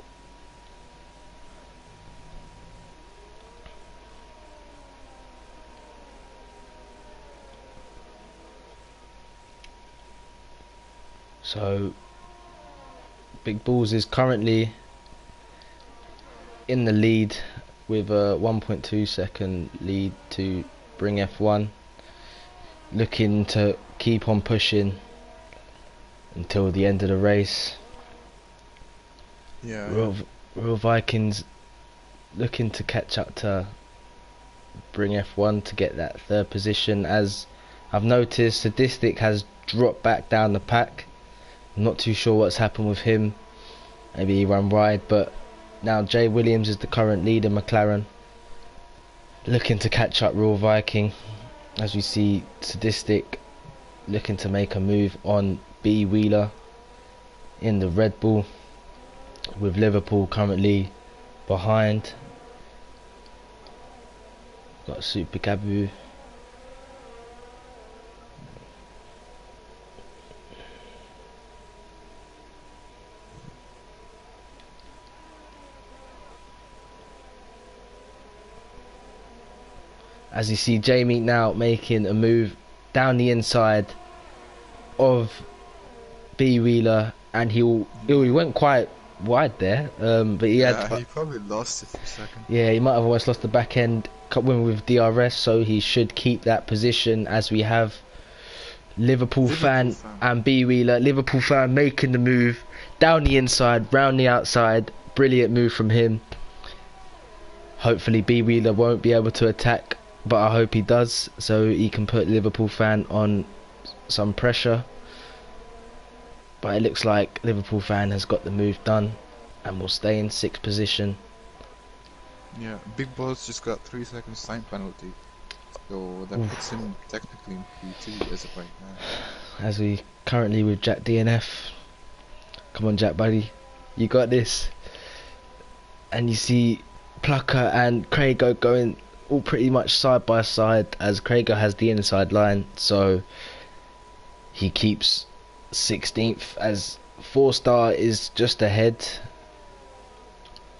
So Big Balls is currently in the lead with a 1.2 second lead to bring F1, looking to keep on pushing until the end of the race. Royal Vikings looking to catch up to bring F1 to get that 3rd position. As I've noticed, Sadistic has dropped back down the pack. I'm not too sure what's happened with him. Maybe he ran wide, but now Jay Williams is the current leader, McLaren, looking to catch up Royal Viking. As we see Sadistic looking to make a move on B Wheeler in the Red Bull, with Liverpool currently behind. Got Super Gabu. As you see Jamie now making a move down the inside of B Wheeler, and he went quite wide there, but he probably lost it for a second. Yeah, he might have almost lost the back end with DRS, so he should keep that position. As we have Liverpool fan and B Wheeler. Liverpool fan making the move down the inside, round the outside. Brilliant move from him. Hopefully B Wheeler won't be able to attack, but I hope he does, so he can put Liverpool fan on some pressure. But it looks like Liverpool fan has got the move done and will stay in 6th position. Yeah, Big Boss just got 3 seconds time penalty, so that puts him technically in P2 as of right now. As we currently with Jack DNF. Come on Jack buddy, you got this. And you see Plucker and Craigo going all pretty much side by side, as Craigo has the inside line, so he keeps 16th as 4-star is just ahead.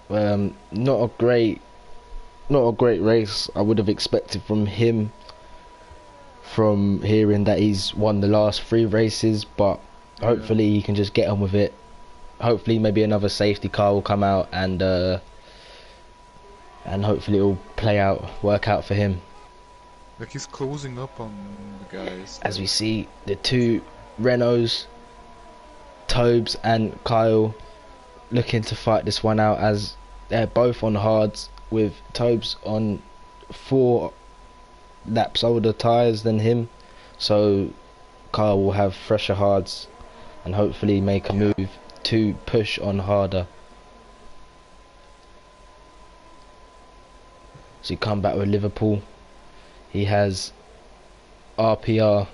Not a great race I would have expected from him, from hearing that he's won the last 3 races, but hopefully he can just get on with it. Hopefully maybe another safety car will come out, and hopefully it will work out for him. Like, he's closing up on the guys. As we see the 2 Renaults, Tobes and Kyle, looking to fight this one out, as they're both on hards, with Tobes on 4 laps older tyres than him, so Kyle will have fresher hards and hopefully make a move to push on harder. So you come back with Liverpool. He has RPR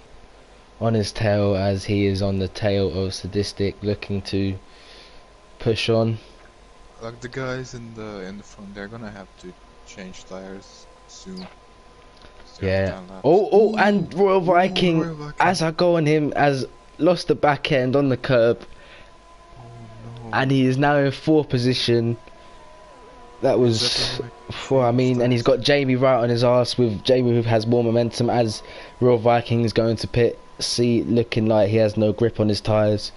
on his tail, as he is on the tail of Sadistic, looking to push on. Like, the guys in the front, they're gonna have to change tires soon. Yeah. And Royal Viking, as I go on him, has lost the back end on the curb. Oh no. And he is now in 4th position. That was, and he's got Jamie right on his arse, with Jamie who has more momentum, as Royal Viking is going to pit. See, looking like he has no grip on his tyres.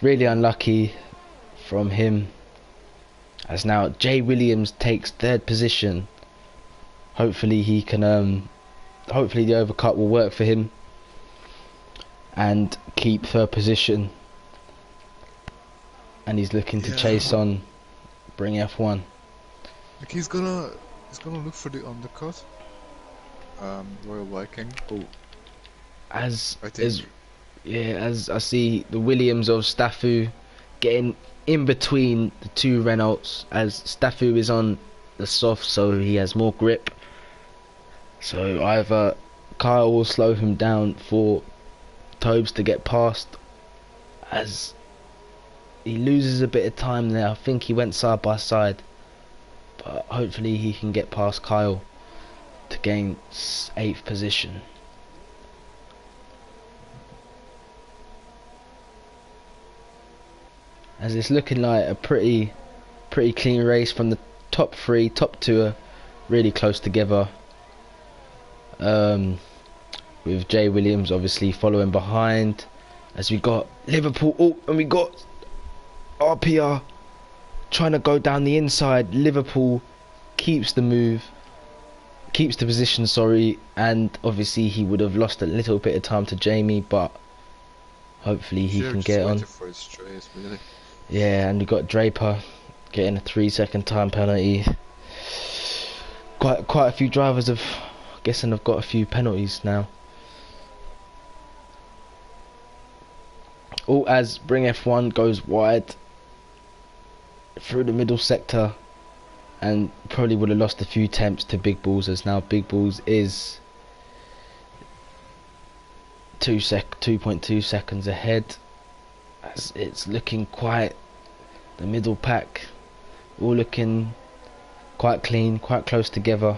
Really unlucky from him. As now Jay Williams takes 3rd position. Hopefully he can, hopefully the overcut will work for him and keep 3rd position. And he's looking to chase on, bring F1. Like, he's gonna look for the undercut. Royal Viking. As I see the Williams of Staffu getting in between the 2 Renaults, as Staffu is on the soft, so he has more grip. So either Kyle will slow him down for Tobes to get past, as he loses a bit of time there. I think he went side by side, but hopefully he can get past Kyle to gain 8th position. As it's looking like a pretty clean race from the top 3. Top 2 are really close together, with Jay Williams obviously following behind, as we got Liverpool, and we got RPR trying to go down the inside. Liverpool keeps the position, and obviously he would have lost a little bit of time to Jamie, but hopefully he can get on. For his trace, really. Yeah, and we got Draper getting a 3-second time penalty. Quite a few drivers have got a few penalties now. As Bring F1 goes wide through the middle sector, and probably would have lost a few temps to Big Balls, as now Big Balls is 2.2 seconds ahead. As it's looking quite, the middle pack all looking quite clean, quite close together.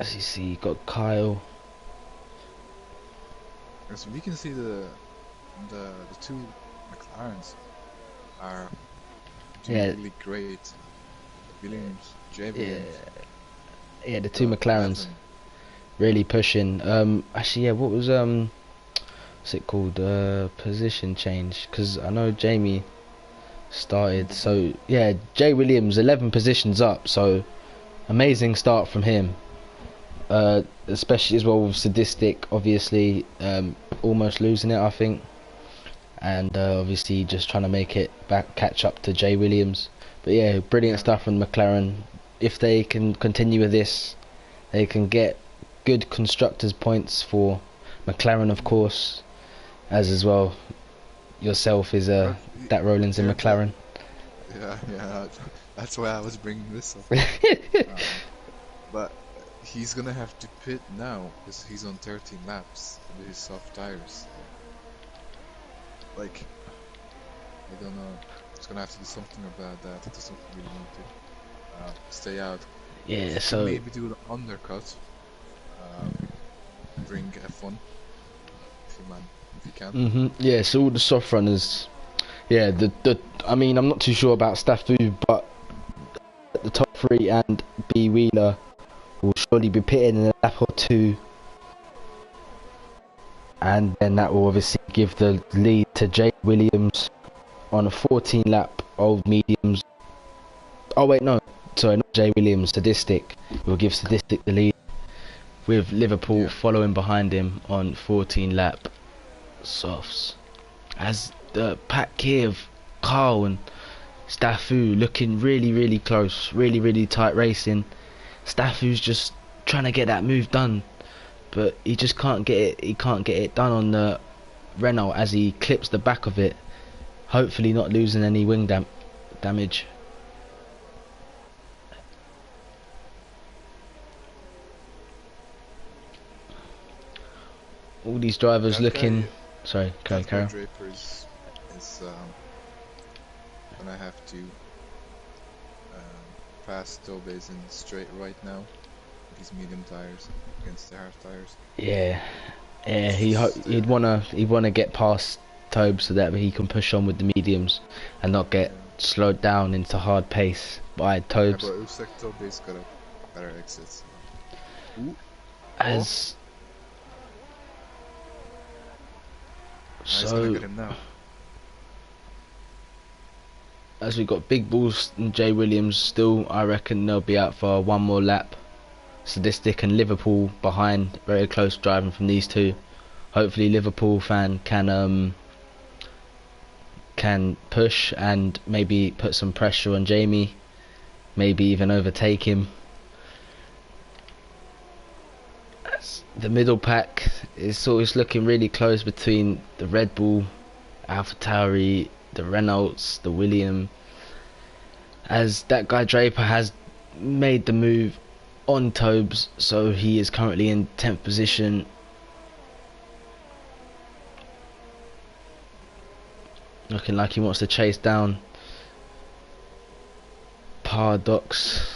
As you see, you got Kyle. As we can see, the 2 McLarens are doing really great. Williams, J. Williams. Yeah, the 2 McLarens really pushing. Actually, what was what's it called? Position change, because I know Jamie started. So yeah, Jay Williams 11 positions up. So amazing start from him. Especially as well with Sadistic, obviously almost losing it, I think, and obviously just trying to make it back, catch up to Jay Williams. But yeah, brilliant stuff from McLaren. If they can continue with this, they can get good constructors points for McLaren, of course, as well yourself is that Rowlands in McLaren. Yeah, that's why I was bringing this up. But he's gonna have to pit now, because he's on 13 laps with his soft tires. Like, I don't know, he's gonna have to do something about that. He doesn't really want to stay out. Yeah, so maybe do the undercut, bring F1 if you man. if you can. Yeah, so all the soft runners. Yeah, I mean, I'm not too sure about Staffu, but the top three and B Wheeler will surely be pitting in a lap or two, and then that will obviously give the lead to Jay Williams on a 14 lap of mediums. Oh wait, no, sorry, not Jay Williams. Sadistic. It will give Sadistic the lead, with Liverpool following behind him on 14 lap softs. As the pack here of Carl and Staffu looking really close, really tight racing. Staffu's just trying to get that move done, but he just can't get it. He can't get it done on the Renault as he clips the back of it, hopefully not losing any wing damage. All these drivers looking. Sorry, carry on. Draper is gonna have to pass Tobes in straight right now with his medium tires against the hard tires. Yeah, he'd wanna get past Tobes so that he can push on with the mediums and not get slowed down into hard pace by Tobes. Yeah, but it looks like Tobes got a better exit. As he's gonna get him now. As we got Big Balls and Jay Williams still, I reckon they'll be out for one more lap. Sadistic and Liverpool behind, very close driving from these two. Hopefully Liverpool fan can push and maybe put some pressure on Jamie, maybe even overtake him. As the middle pack is always looking really close between the Red Bull, AlphaTauri, the Renaults, the William, as that guy Draper has made the move on Tobes, so he is currently in 10th position. Looking like he wants to chase down Paradox,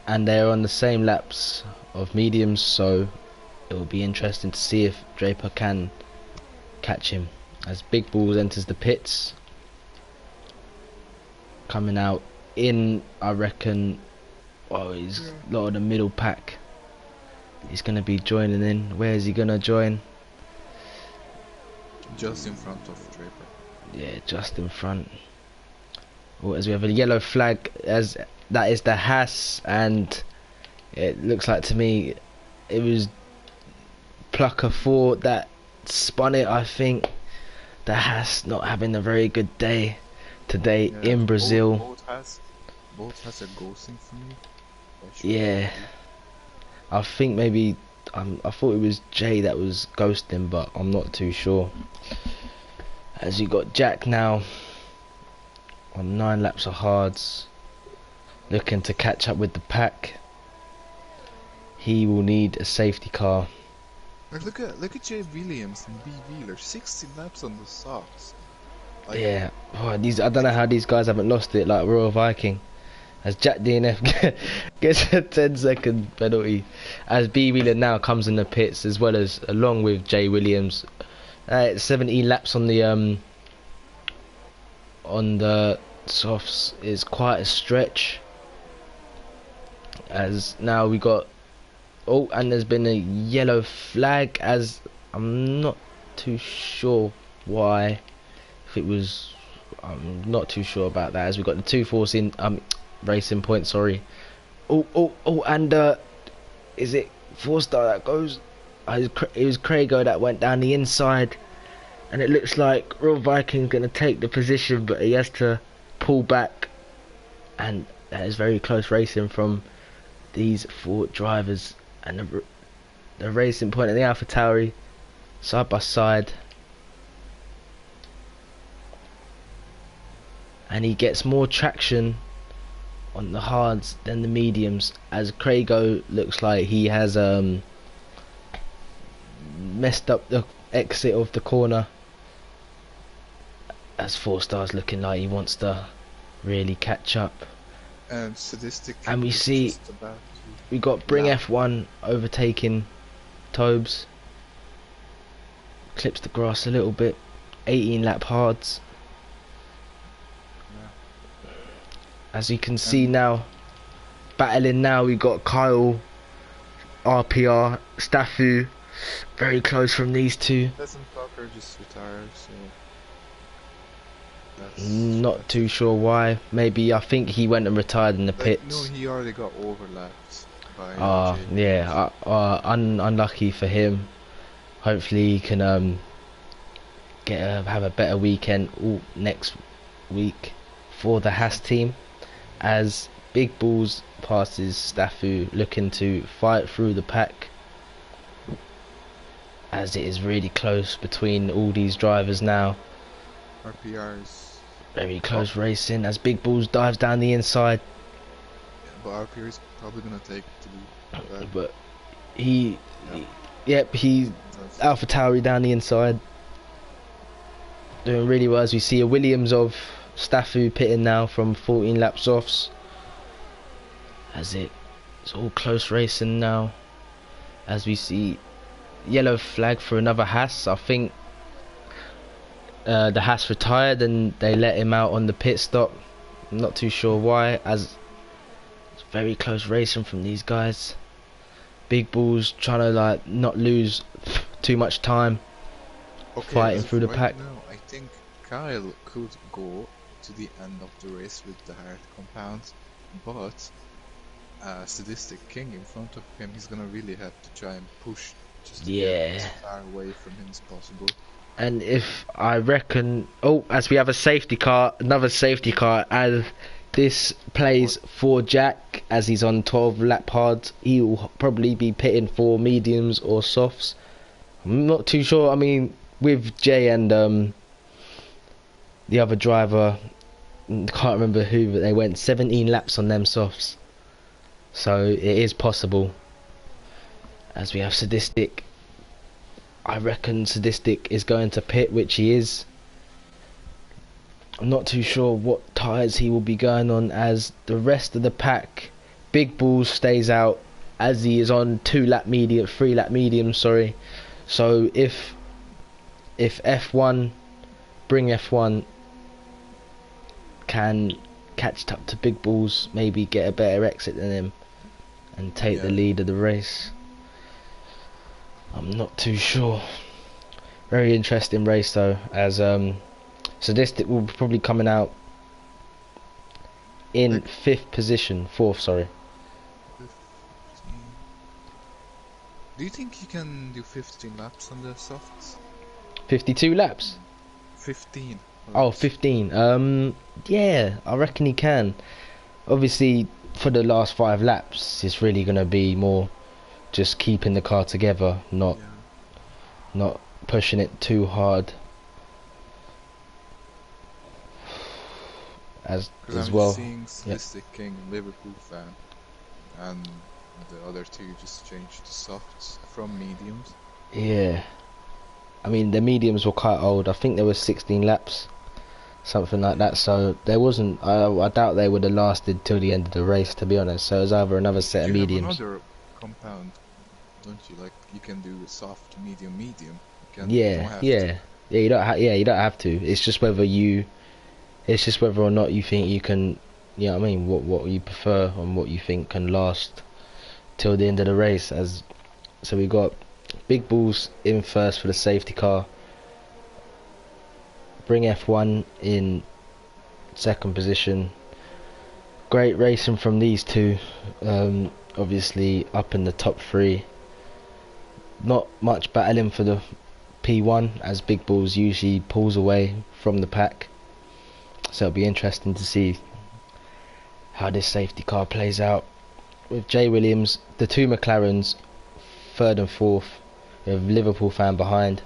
and they're on the same laps of mediums, so it will be interesting to see if Draper can catch him. As Big Balls enters the pits, coming out in, I reckon, he's a lot of the middle pack. He's going to be joining in. Where is he going to join? Just in front of Draper. Yeah, just in front. As we have a yellow flag, as that is the Haas, and it looks like to me it was Plucker 4 that spun it. I think the Haas not having a very good day today in Brazil. Both has a ghosting for me. Yeah, I think maybe I thought it was Jay that was ghosting, but I'm not too sure. As you got Jack now on 9 laps of hards, looking to catch up with the pack. He will need a safety car. Look at Jay Williams and B Wheeler, 60 laps on the softs. Like, yeah, I don't know how these guys haven't lost it like Royal Viking. As Jack DNF gets a 10-second penalty, as B Wheeler now comes in the pits as well as along with Jay Williams. 17 laps on the softs is quite a stretch. As now we got and there's been a yellow flag, as I'm not too sure why. If it was, I'm not too sure about that. As we got the 2 forcing racing points, sorry. And is it 4-star that goes? It was Crago that went down the inside, and it looks like Royal Viking's going to take the position, but he has to pull back, and that is very close racing from these 4 drivers, and the racing point and the AlphaTauri side by side. And he gets more traction on the hards than the mediums, as Crago looks like he has messed up the exit of the corner, as 4-star's looking like he wants to really catch up. And Sadistic, and we see we got Bring F1 overtaking Tobes. clips the grass a little bit. 18 lap hards. Yeah. As you can see now, battling now, we got Kyle, RPR, Staffu, very close from these two. Doesn't Tucker just retire, so Not too sure why. Maybe I think he went and retired in the pits. No, he already got overlapped by yeah, unlucky for him. Hopefully he can have a better weekend next week for the Haas team, as Big Balls passes Staffu, looking to fight through the pack, as it is really close between all these drivers now. RPR's very close racing as Big Balls dives down the inside. Yeah, but RPR is probably gonna take the lead. But he Alpha Tauri down the inside, doing really well, as we see a Williams of Staffu pitting now from 14 laps offs, as it's all close racing now, as we see yellow flag for another Haas. I think the Haas retired and they let him out on the pit stop. I'm not too sure why, as it's very close racing from these guys. Big Balls trying to like not lose too much time fighting through the pack. Now, I think Kyle could go to the end of the race with the hard compound, but Sadistic King in front of him, he's gonna really have to try and push just to get as far away from him as possible. And if I reckon, as we have a safety car, another safety car, as this plays for Jack, as he's on 12 lap hards, he will probably be pitting for mediums or softs. I'm not too sure. I mean, with Jay and the other driver, can't remember who, but they went 17 laps on them softs, so it is possible. As we have Sadistic, I reckon Sadistic is going to pit, which he is. I'm not too sure what tyres he will be going on, as the rest of the pack, Big Balls stays out, as he is on 3 lap medium, sorry. So if F1, bring F1 can catch up to Big Balls, maybe get a better exit than him and take the lead of the race. I'm not too sure. Very interesting race though, as Sadistic will be probably coming out in 4th, sorry. 15. Do you think he can do 15 laps on the softs? 52 laps? 15. Oh, 15. Yeah, I reckon he can. Obviously, for the last 5 laps, it's really going to be more just keeping the car together, not pushing it too hard. As well. Seeing Sadistic King, Liverpool fan, and the other two just changed to softs from mediums. Yeah. I mean, the mediums were quite old. I think there was 16 laps, something like that. So there wasn't. I doubt they would have lasted till the end of the race, to be honest. So it was either another set of mediums. You have another compound, don't you? Like you can do soft, medium, medium. Yeah. You don't have to. It's just whether or not you think you can. You know what I mean? What you prefer and what you think can last till the end of the race. So we got Big Balls in first for the safety car. Bring F1 in 2nd position. Great racing from these two. Obviously up in the top 3. Not much battling for the P1, as Big Balls usually pulls away from the pack. So it'll be interesting to see how this safety car plays out. With Jay Williams, the 2 McLarens, 3rd and 4th, with Liverpool fan behind.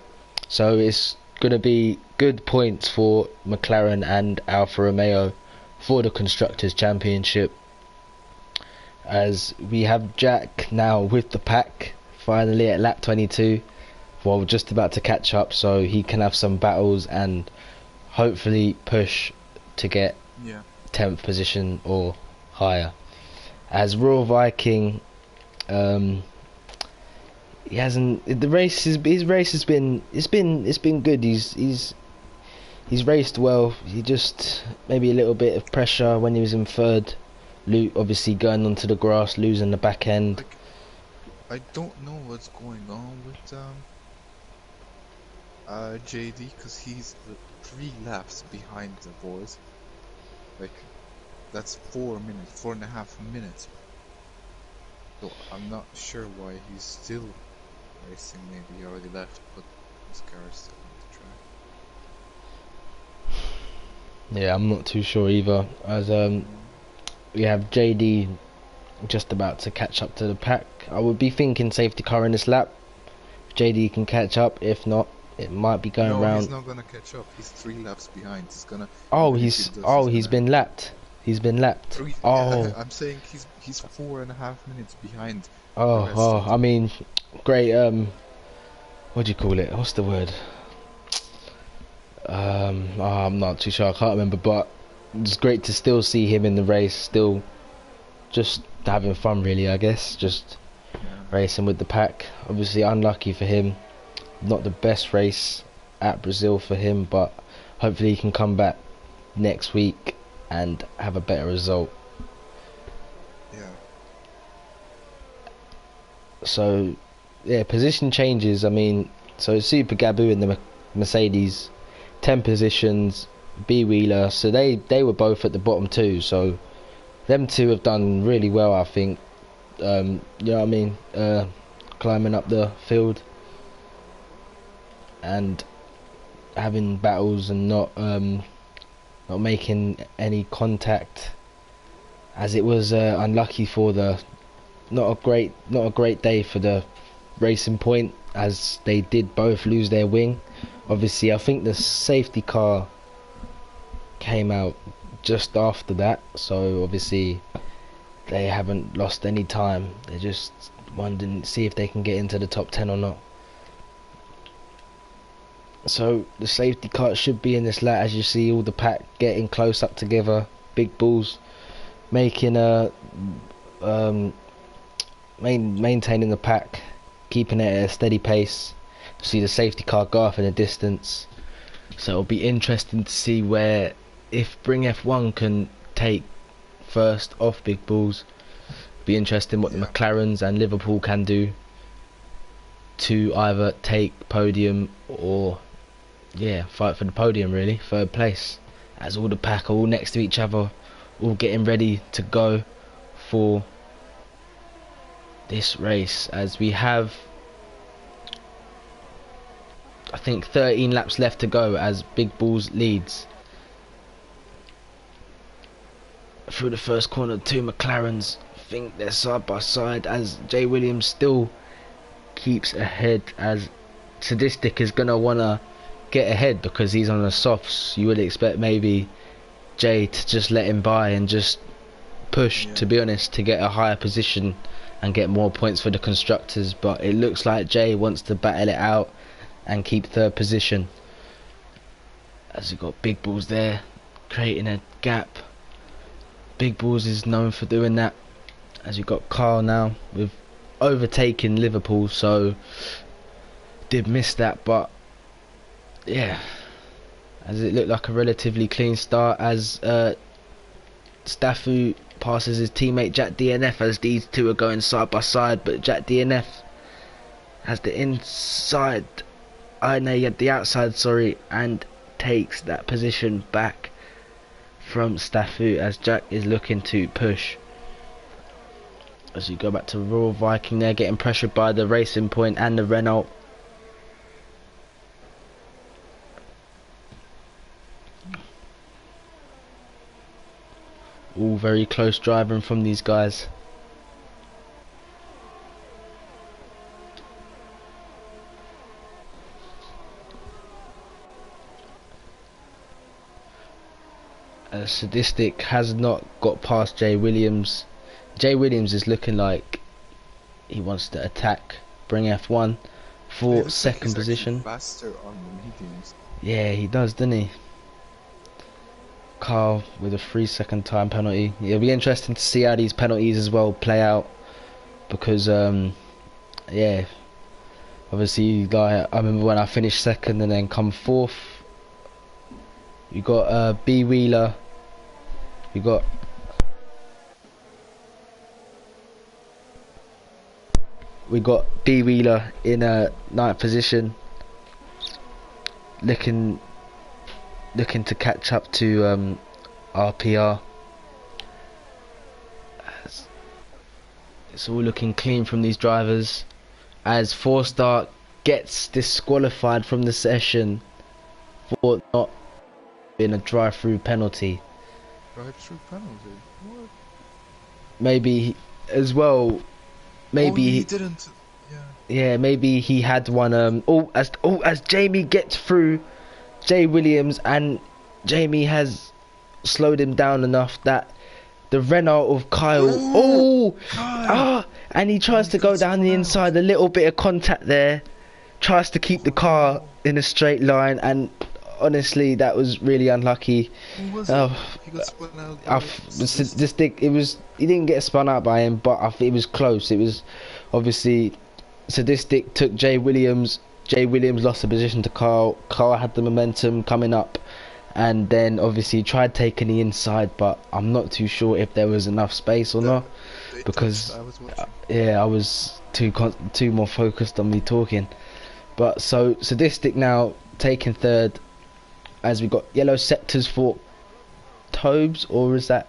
So it's going to be good points for McLaren and Alfa Romeo for the Constructors' Championship. As we have Jack now with the pack, finally at lap 22. Well, just about to catch up, so he can have some battles and hopefully push to get 10th position or higher. As Royal Viking, he hasn't. The race his race has been. It's been good. He's raced well. He just maybe a little bit of pressure when he was in third. Obviously going onto the grass, losing the back end. Like, I don't know what's going on with JD, because he's 3 laps behind the boys. Like, that's 4 minutes, 4.5 minutes. So I'm not sure why he's still racing. Maybe he already left, but his car is still on the track. Yeah, I'm not too sure either. As we have JD just about to catch up to the pack. I would be thinking safety car in this lap. If JD can catch up. If not, it might be going No, round. he's not gonna catch up. He's 3 laps behind. He's gonna. Oh, even if he he's does, he's gonna... been lapped. He's been lapped. Oh, Yeah, I'm saying he's 4.5 minutes behind. oh. I mean, great. What do you call it? What's the word? I'm not too sure. I can't remember. But it's great to still see him in the race. Still, just having fun, really. I guess just racing with the pack. Obviously, unlucky for him. Not the best race at Brazil for him, but hopefully he can come back next week and have a better result. Yeah. So, yeah, position changes. I mean, so Super Gabu in the Mercedes, 10 positions, B Wheeler. So they were both at the bottom too. So them two have done really well, I think. You know what I mean? Climbing up the field and having battles and not making any contact, as it was unlucky for the not a great day for the Racing Point, as they did both lose their wing. Obviously, I think the safety car came out just after that, so obviously they haven't lost any time. They're just wondering, see if they can get into the top 10 or not. So the safety car should be in this lap, as you see all the pack getting close up together. Big Bulls making maintaining the pack, keeping it at a steady pace. See the safety car go off in the distance. So it'll be interesting to see where, if Bring F1 can take first off Big Bulls. Be interesting what the McLarens and Liverpool can do to either take podium or fight for the podium, really, third place, as all the pack are all next to each other, all getting ready to go for this race, as we have, I think, 13 laps left to go, as Big Bulls leads through the first corner. Two McLarens, I think they're side by side, as Jay Williams still keeps ahead, as Sadistic is gonna wanna get ahead because he's on the softs. You would expect maybe Jay to just let him by and just push, to be honest, to get a higher position and get more points for the constructors, but it looks like Jay wants to battle it out and keep third position, as you've got Big Balls there creating a gap. Big Balls is known for doing that, as you've got Carl now with overtaking Liverpool, so did miss that, but yeah, as it looked like a relatively clean start, as Staffu passes his teammate Jack DNF, as these two are going side by side, but Jack DNF has the inside, he had the outside, sorry, and takes that position back from Staffu, as Jack is looking to push. As you go back to Royal Viking, they're getting pressured by the Racing Point and the Renault. All very close driving from these guys. Sadistic has not got past Jay Williams. Jay Williams is looking like he wants to attack Bring F1 for second position. Faster on the mediums. Yeah, he does, doesn't he? Carl with a 3-second time penalty. It'll be interesting to see how these penalties as well play out, because yeah, Obviously, like I remember when I finished second and then come fourth. You got B Wheeler. You got B Wheeler in a ninth position, looking to catch up to RPR. It's all looking clean from these drivers, as 4-star gets disqualified from the session for not being a drive-through penalty. Drive-through penalty? What? Maybe as well. Maybe he didn't. Yeah. Yeah, maybe he had one. As Jamie gets through Jay Williams, and Jamie has slowed him down enough that the Renault of Kyle. And he tries to go down the inside. A little bit of contact there. Tries to keep the car in a straight line, and honestly, that was really unlucky. Who was it? He got spun out. He didn't get spun out by him, but it was close. It was obviously Sadistic took Jay Williams. Jay Williams lost the position to Carl. Carl had the momentum coming up, and then obviously tried taking the inside, but I'm not too sure if there was enough space or not, because I was too more focused on me talking. But so Sadistic now taking third, as we got yellow sectors for Tobes, or is that?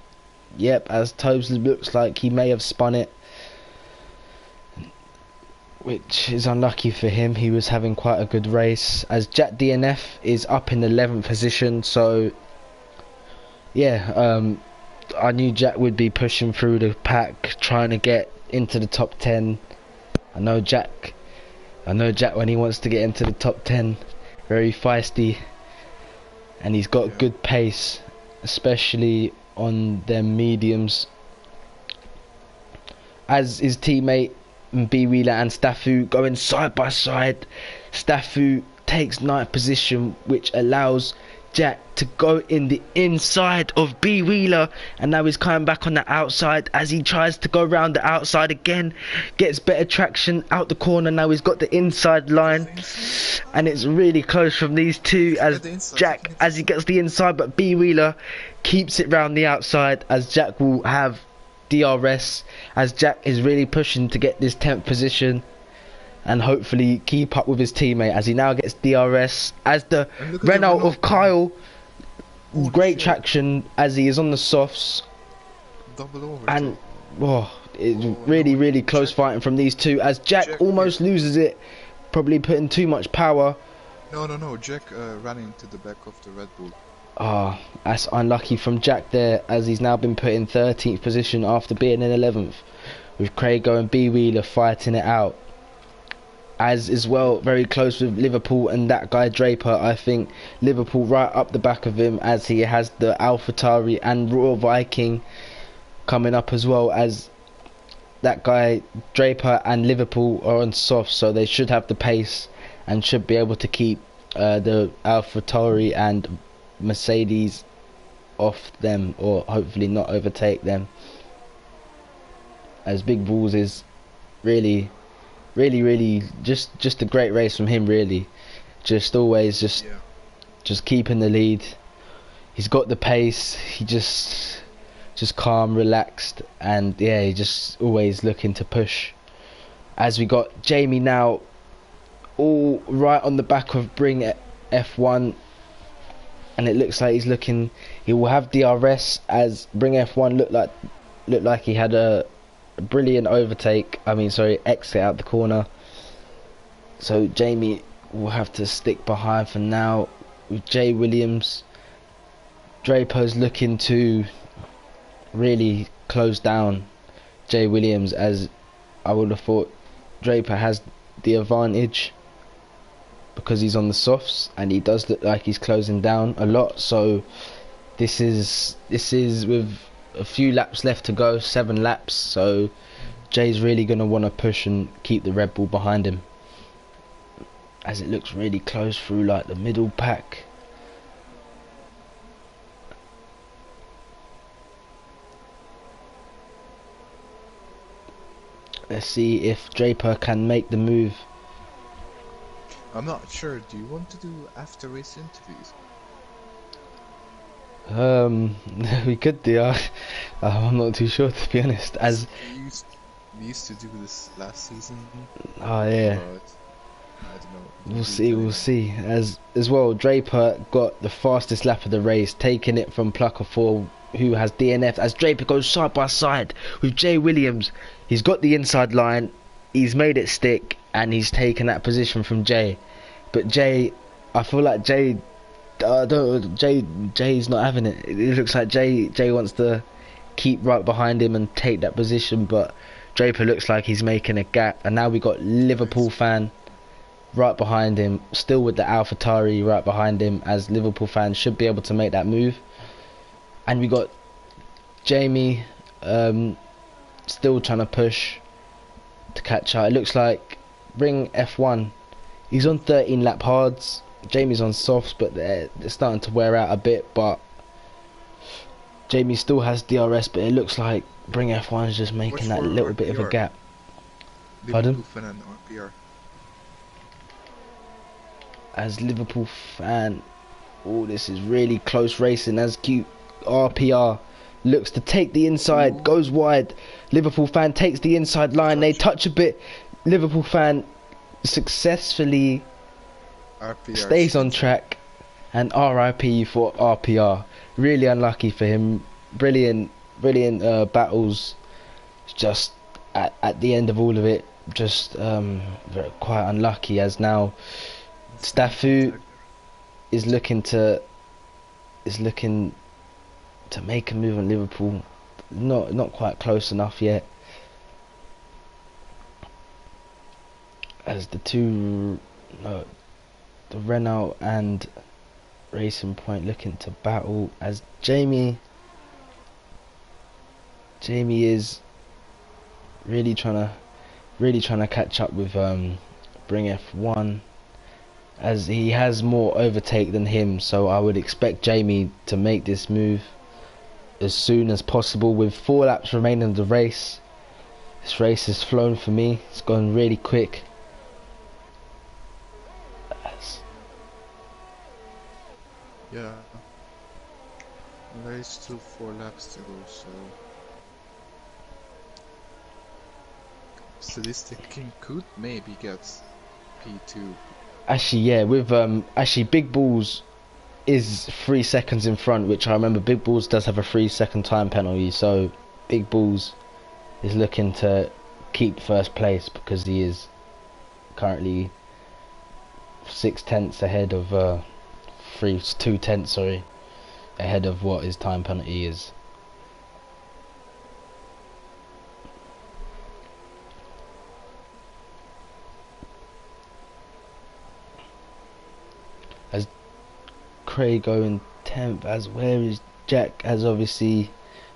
Yep, as Tobes looks like he may have spun it, which is unlucky for him. He was having quite a good race, as Jack DNF is up in 11th position. So yeah, I knew Jack would be pushing through the pack, trying to get into the top 10. I know Jack when he wants to get into the top 10, very feisty, and he's got good pace, especially on them mediums. As his teammate B Wheeler and Staffu going side by side, Staffu takes 9th position, which allows Jack to go in the inside of B Wheeler, and now he's coming back on the outside as he tries to go around the outside again, gets better traction out the corner. Now he's got the inside line, and it's really close from these two, as Jack, as he gets the inside, but B Wheeler keeps it round the outside, as Jack will have DRS, as Jack is really pushing to get this 10th position and hopefully keep up with his teammate, as he now gets DRS, as the Renault of Kyle. Great traction as he is on the softs, and it's really close fighting from these two, as Jack almost loses it, probably putting too much power. No, Jack ran into the back of the Red Bull. That's unlucky from Jack there, as he's now been put in 13th position after being in 11th, with Craigo and B Wheeler fighting it out. As well, very close with Liverpool and that guy Draper. I think Liverpool right up the back of him, as he has the AlphaTauri and Royal Viking coming up as well, as that guy Draper and Liverpool are on soft, so they should have the pace and should be able to keep the AlphaTauri and Mercedes off them, or hopefully not overtake them, as Big Balls is really just a great race from him, really. Just always just keeping the lead. He's got the pace, he just calm, relaxed, and yeah, he just always looking to push. As we got Jamie now all right on the back of Bring F1, and it looks like he will have DRS, as Bring F1 looked like he had a brilliant exit out the corner. So Jamie will have to stick behind for now with Jay Williams. Draper's looking to really close down Jay Williams, as I would have thought Draper has the advantage because he's on the softs, and he does look like he's closing down a lot. So this is with a few laps left to go, 7 laps, so Jay's really going to want to push and keep the Red Bull behind him, as it looks really close through like the middle pack. Let's see if Draper can make the move I'm not sure. Do you want to do after race interviews? We could do. I'm not too sure, to be honest. As We used to do this last season, oh yeah, but I don't know. We we'll don't do it see. We'll anymore. see. As well, Draper got the fastest lap of the race, taking it from Plucker 4, who has DNF. As Draper goes side by side with Jay Williams, he's got the inside line. He's made it stick, and he's taken that position from Jay. But Jay, I feel like Jay. Jay's not having it. It looks like Jay wants to keep right behind him and take that position, but Draper looks like he's making a gap. And now we got Liverpool fan right behind him, still with the AlphaTauri right behind him, as Liverpool fans should be able to make that move. And we got Jamie still trying to push to catch up. It looks like Ring F1, he's on 13 lap hards. Jamie's on softs, but they're starting to wear out a bit. But Jamie still has DRS, but it looks like Bring F1 is just making that little bit of a gap. Pardon? As Liverpool fan, oh, this is really close racing. As RPR looks to take the inside, goes wide. Liverpool fan takes the inside line. They touch a bit. Liverpool fan successfully stays on track, and RIP for RPR. Really unlucky for him. Brilliant battles. Just at the end of all of it, just quite unlucky. As now Staffu is looking to make a move on Liverpool. Not quite close enough yet. As the Renault and Racing Point looking to battle, as Jamie is really trying to catch up with Bring F1, as he has more overtake than him. So I would expect Jamie to make this move as soon as possible, with 4 laps remaining of the race. This race has flown for me. It's gone really quick. Yeah, there is still 4 laps to go, so Sadistic King could maybe get P2. Actually, yeah, with Big Balls is 3 seconds in front, which I remember Big Balls does have a 3-second time penalty, so Big Balls is looking to keep first place because he is currently 6/10 ahead of 2/10, sorry, ahead of what his time penalty is. As Craig going 10th, as where is Jack? As obviously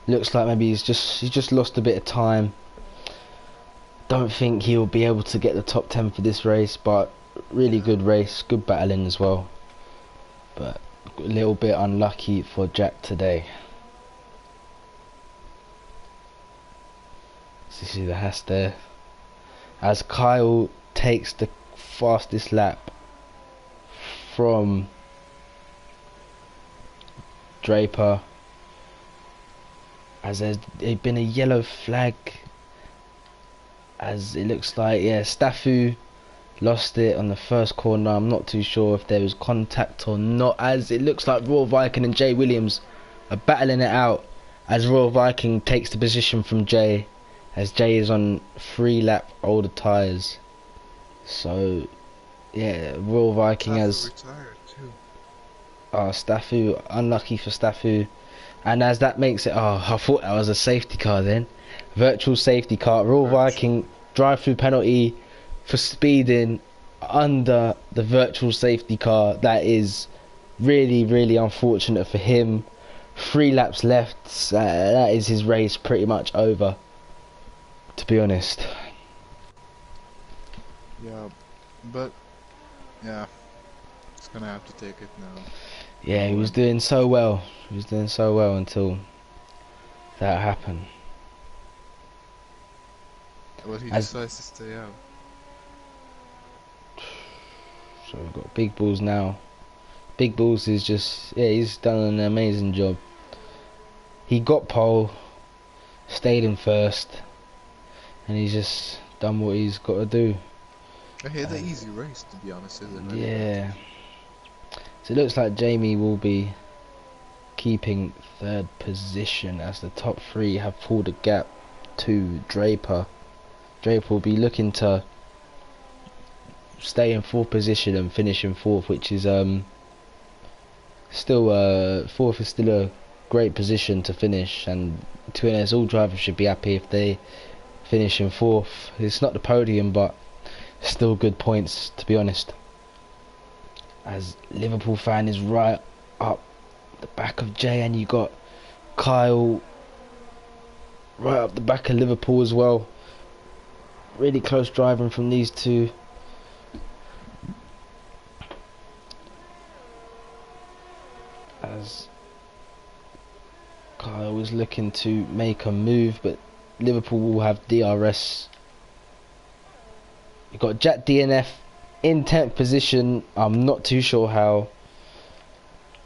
looks like maybe he's just lost a bit of time. Don't think he'll be able to get the top 10 for this race, but really good race, good battling as well. But a little bit unlucky for Jack today. So you see the Haas there, as Kyle takes the fastest lap from Draper, as there's been a yellow flag, as it looks like, yeah, Staffu lost it on the first corner. I'm not too sure if there was contact or not, as it looks like Royal Viking and Jay Williams are battling it out, as Royal Viking takes the position from Jay, as Jay is on 3 lap older tyres. So yeah, Royal Viking has Staffu, unlucky for Staffu, and as that makes it, I thought that was a safety car then, virtual safety car. Royal Viking drive-through penalty for speeding under the virtual safety car. That is really unfortunate for him. 3 laps left, that is his race pretty much over, to be honest. Yeah, but yeah, he's gonna have to take it now. Yeah, he was doing so well. He was doing so well until that happened. But he decides to stay out. So we've got Big Balls now. Big Balls is just, yeah, he's done an amazing job. He got pole, stayed in first, and he's just done what he's got to do. I had an easy race, to be honest, isn't it? Yeah. So it looks like Jamie will be keeping third position as the top three have pulled a gap to Draper. Draper will be looking to stay in fourth position and finish in fourth, which is still fourth is still a great position to finish, and to be honest, all drivers should be happy if they finish in fourth. It's not the podium, but still good points, to be honest. As Liverpool fan is right up the back of Jay, and you got Kyle right up the back of Liverpool as well. Really close driving from these two. As Kyle was looking to make a move, but Liverpool will have DRS. You've got Jack DNF in 10th position. I'm not too sure how.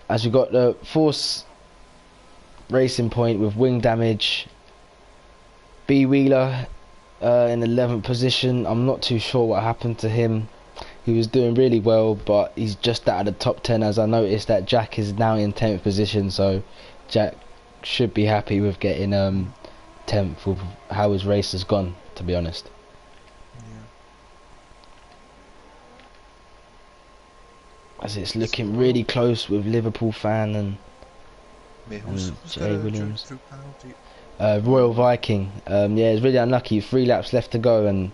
As we got the Force Racing Point with wing damage. B Wheeler in 11th position. I'm not too sure what happened to him. He was doing really well, but he's just out of the top 10, as I noticed that Jack is now in 10th position, so Jack should be happy with getting 10th with how his race has gone, to be honest. Yeah. As it's looking really close with Liverpool fan and who's Jay Williams. through penalty? Royal Viking. Yeah, it's really unlucky. 3 laps left to go, and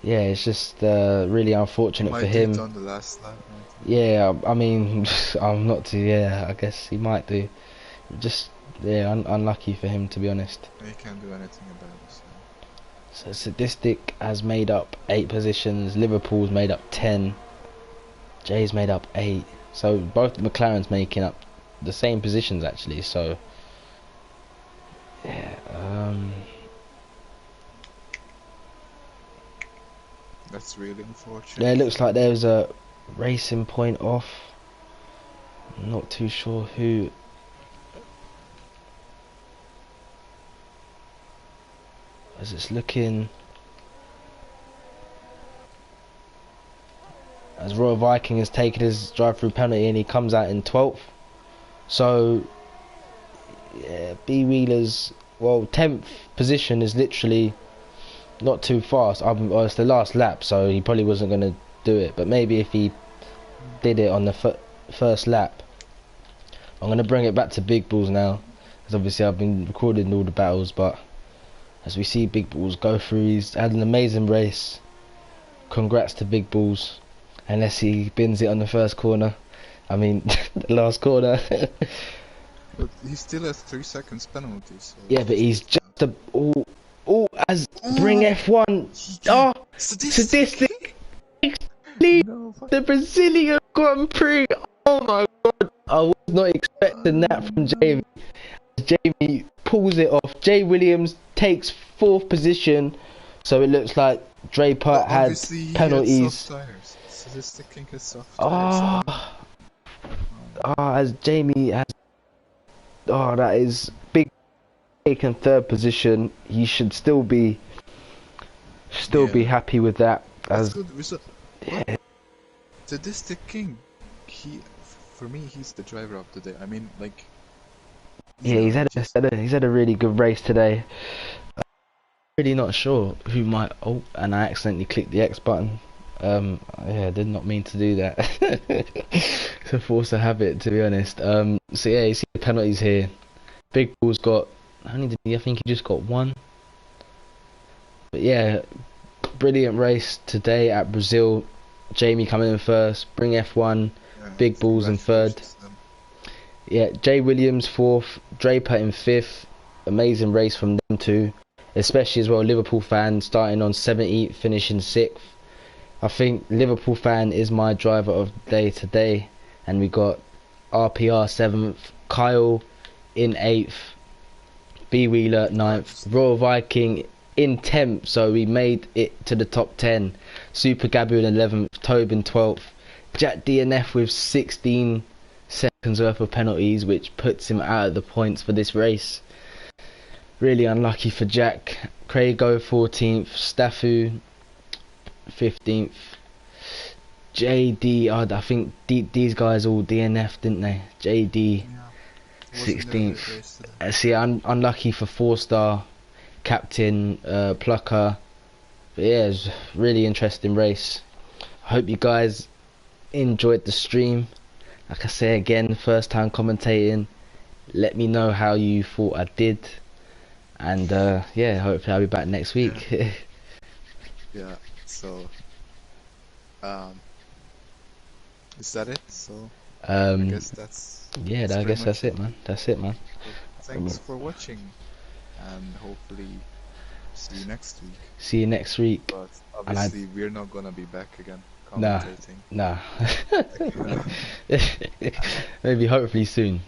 yeah, it's just really unfortunate for him. On the last lap, right? Yeah, I mean, I'm not too. Yeah, I guess he might do. Just yeah, unlucky for him, to be honest. He can't do anything about it. So Sadistic has made up 8 positions. Liverpool's made up 10. Jay's made up 8. So both McLaren's making up the same positions actually. So yeah. That's really unfortunate. Yeah, it looks like there's a Racing Point off. I'm not too sure who. As it's looking, as Royal Viking has taken his drive-through penalty and he comes out in 12th. So yeah, B Wheeler's 10th position is literally not too fast. Well, it's the last lap, so he probably wasn't going to do it. But maybe if he did it on the first lap. I'm going to bring it back to Big Balls now, because obviously I've been recording all the battles, but as we see Big Balls go through, he's had an amazing race. Congrats to Big Balls, unless he bins it on the first corner. I mean, the last corner. But he still has 3 seconds penalty. So yeah, but he's just as bring F1. Oh, Sadistic. No, The Brazilian Grand Prix. Oh my god, I was not expecting that from Jamie. Jamie pulls it off. Jay Williams takes 4th position, so it looks like Draper had penalties. Sadistic King has soft tires. As Jamie has. Oh, that is big. Taken 3rd position. He should still be be happy with that. As good result. Yeah. Sadistic King, for me, he's the driver of the day. I mean, like. Yeah, he's had a really good race today. I'm really not sure who might. Oh, and I accidentally clicked the X button. Yeah, I did not mean to do that. It's a force of habit, to be honest. So yeah, you see the penalties here. Big Ball's got. How many did he? I think he just got 1. But yeah, brilliant race today at Brazil. Jamie coming in first. Bring F1. Yeah, Big Balls in 3rd. Yeah, Jay Williams 4th, Draper in 5th. Amazing race from them two, especially as well. Liverpool fan starting on 17th, finishing 6th. I think Liverpool fan is my driver of the day today, and we got RPR 7th, Kyle in 8th, B Wheeler 9th, Royal Viking in 10th, so we made it to the top 10. Super Gabu in 11th, Tobe in 12th, Jack DNF with 16 seconds worth of penalties, which puts him out of the points for this race. Really unlucky for Jack. Craigo 14th, Staffu 15th, JD, I think these guys all DNF, didn't they? JD 16th. See, unlucky for 4-star captain Plucker. But yeah, it was a really interesting race. I hope you guys enjoyed the stream. Like I say again, first time commentating. Let me know how you thought I did. And yeah, hopefully I'll be back next week. Yeah, so is that it? So I guess that's I guess that's it, man. That's it, man. Thanks for watching, and hopefully see you next week. See you next week. But obviously we're not gonna be back again commentating. Nah. Maybe hopefully soon.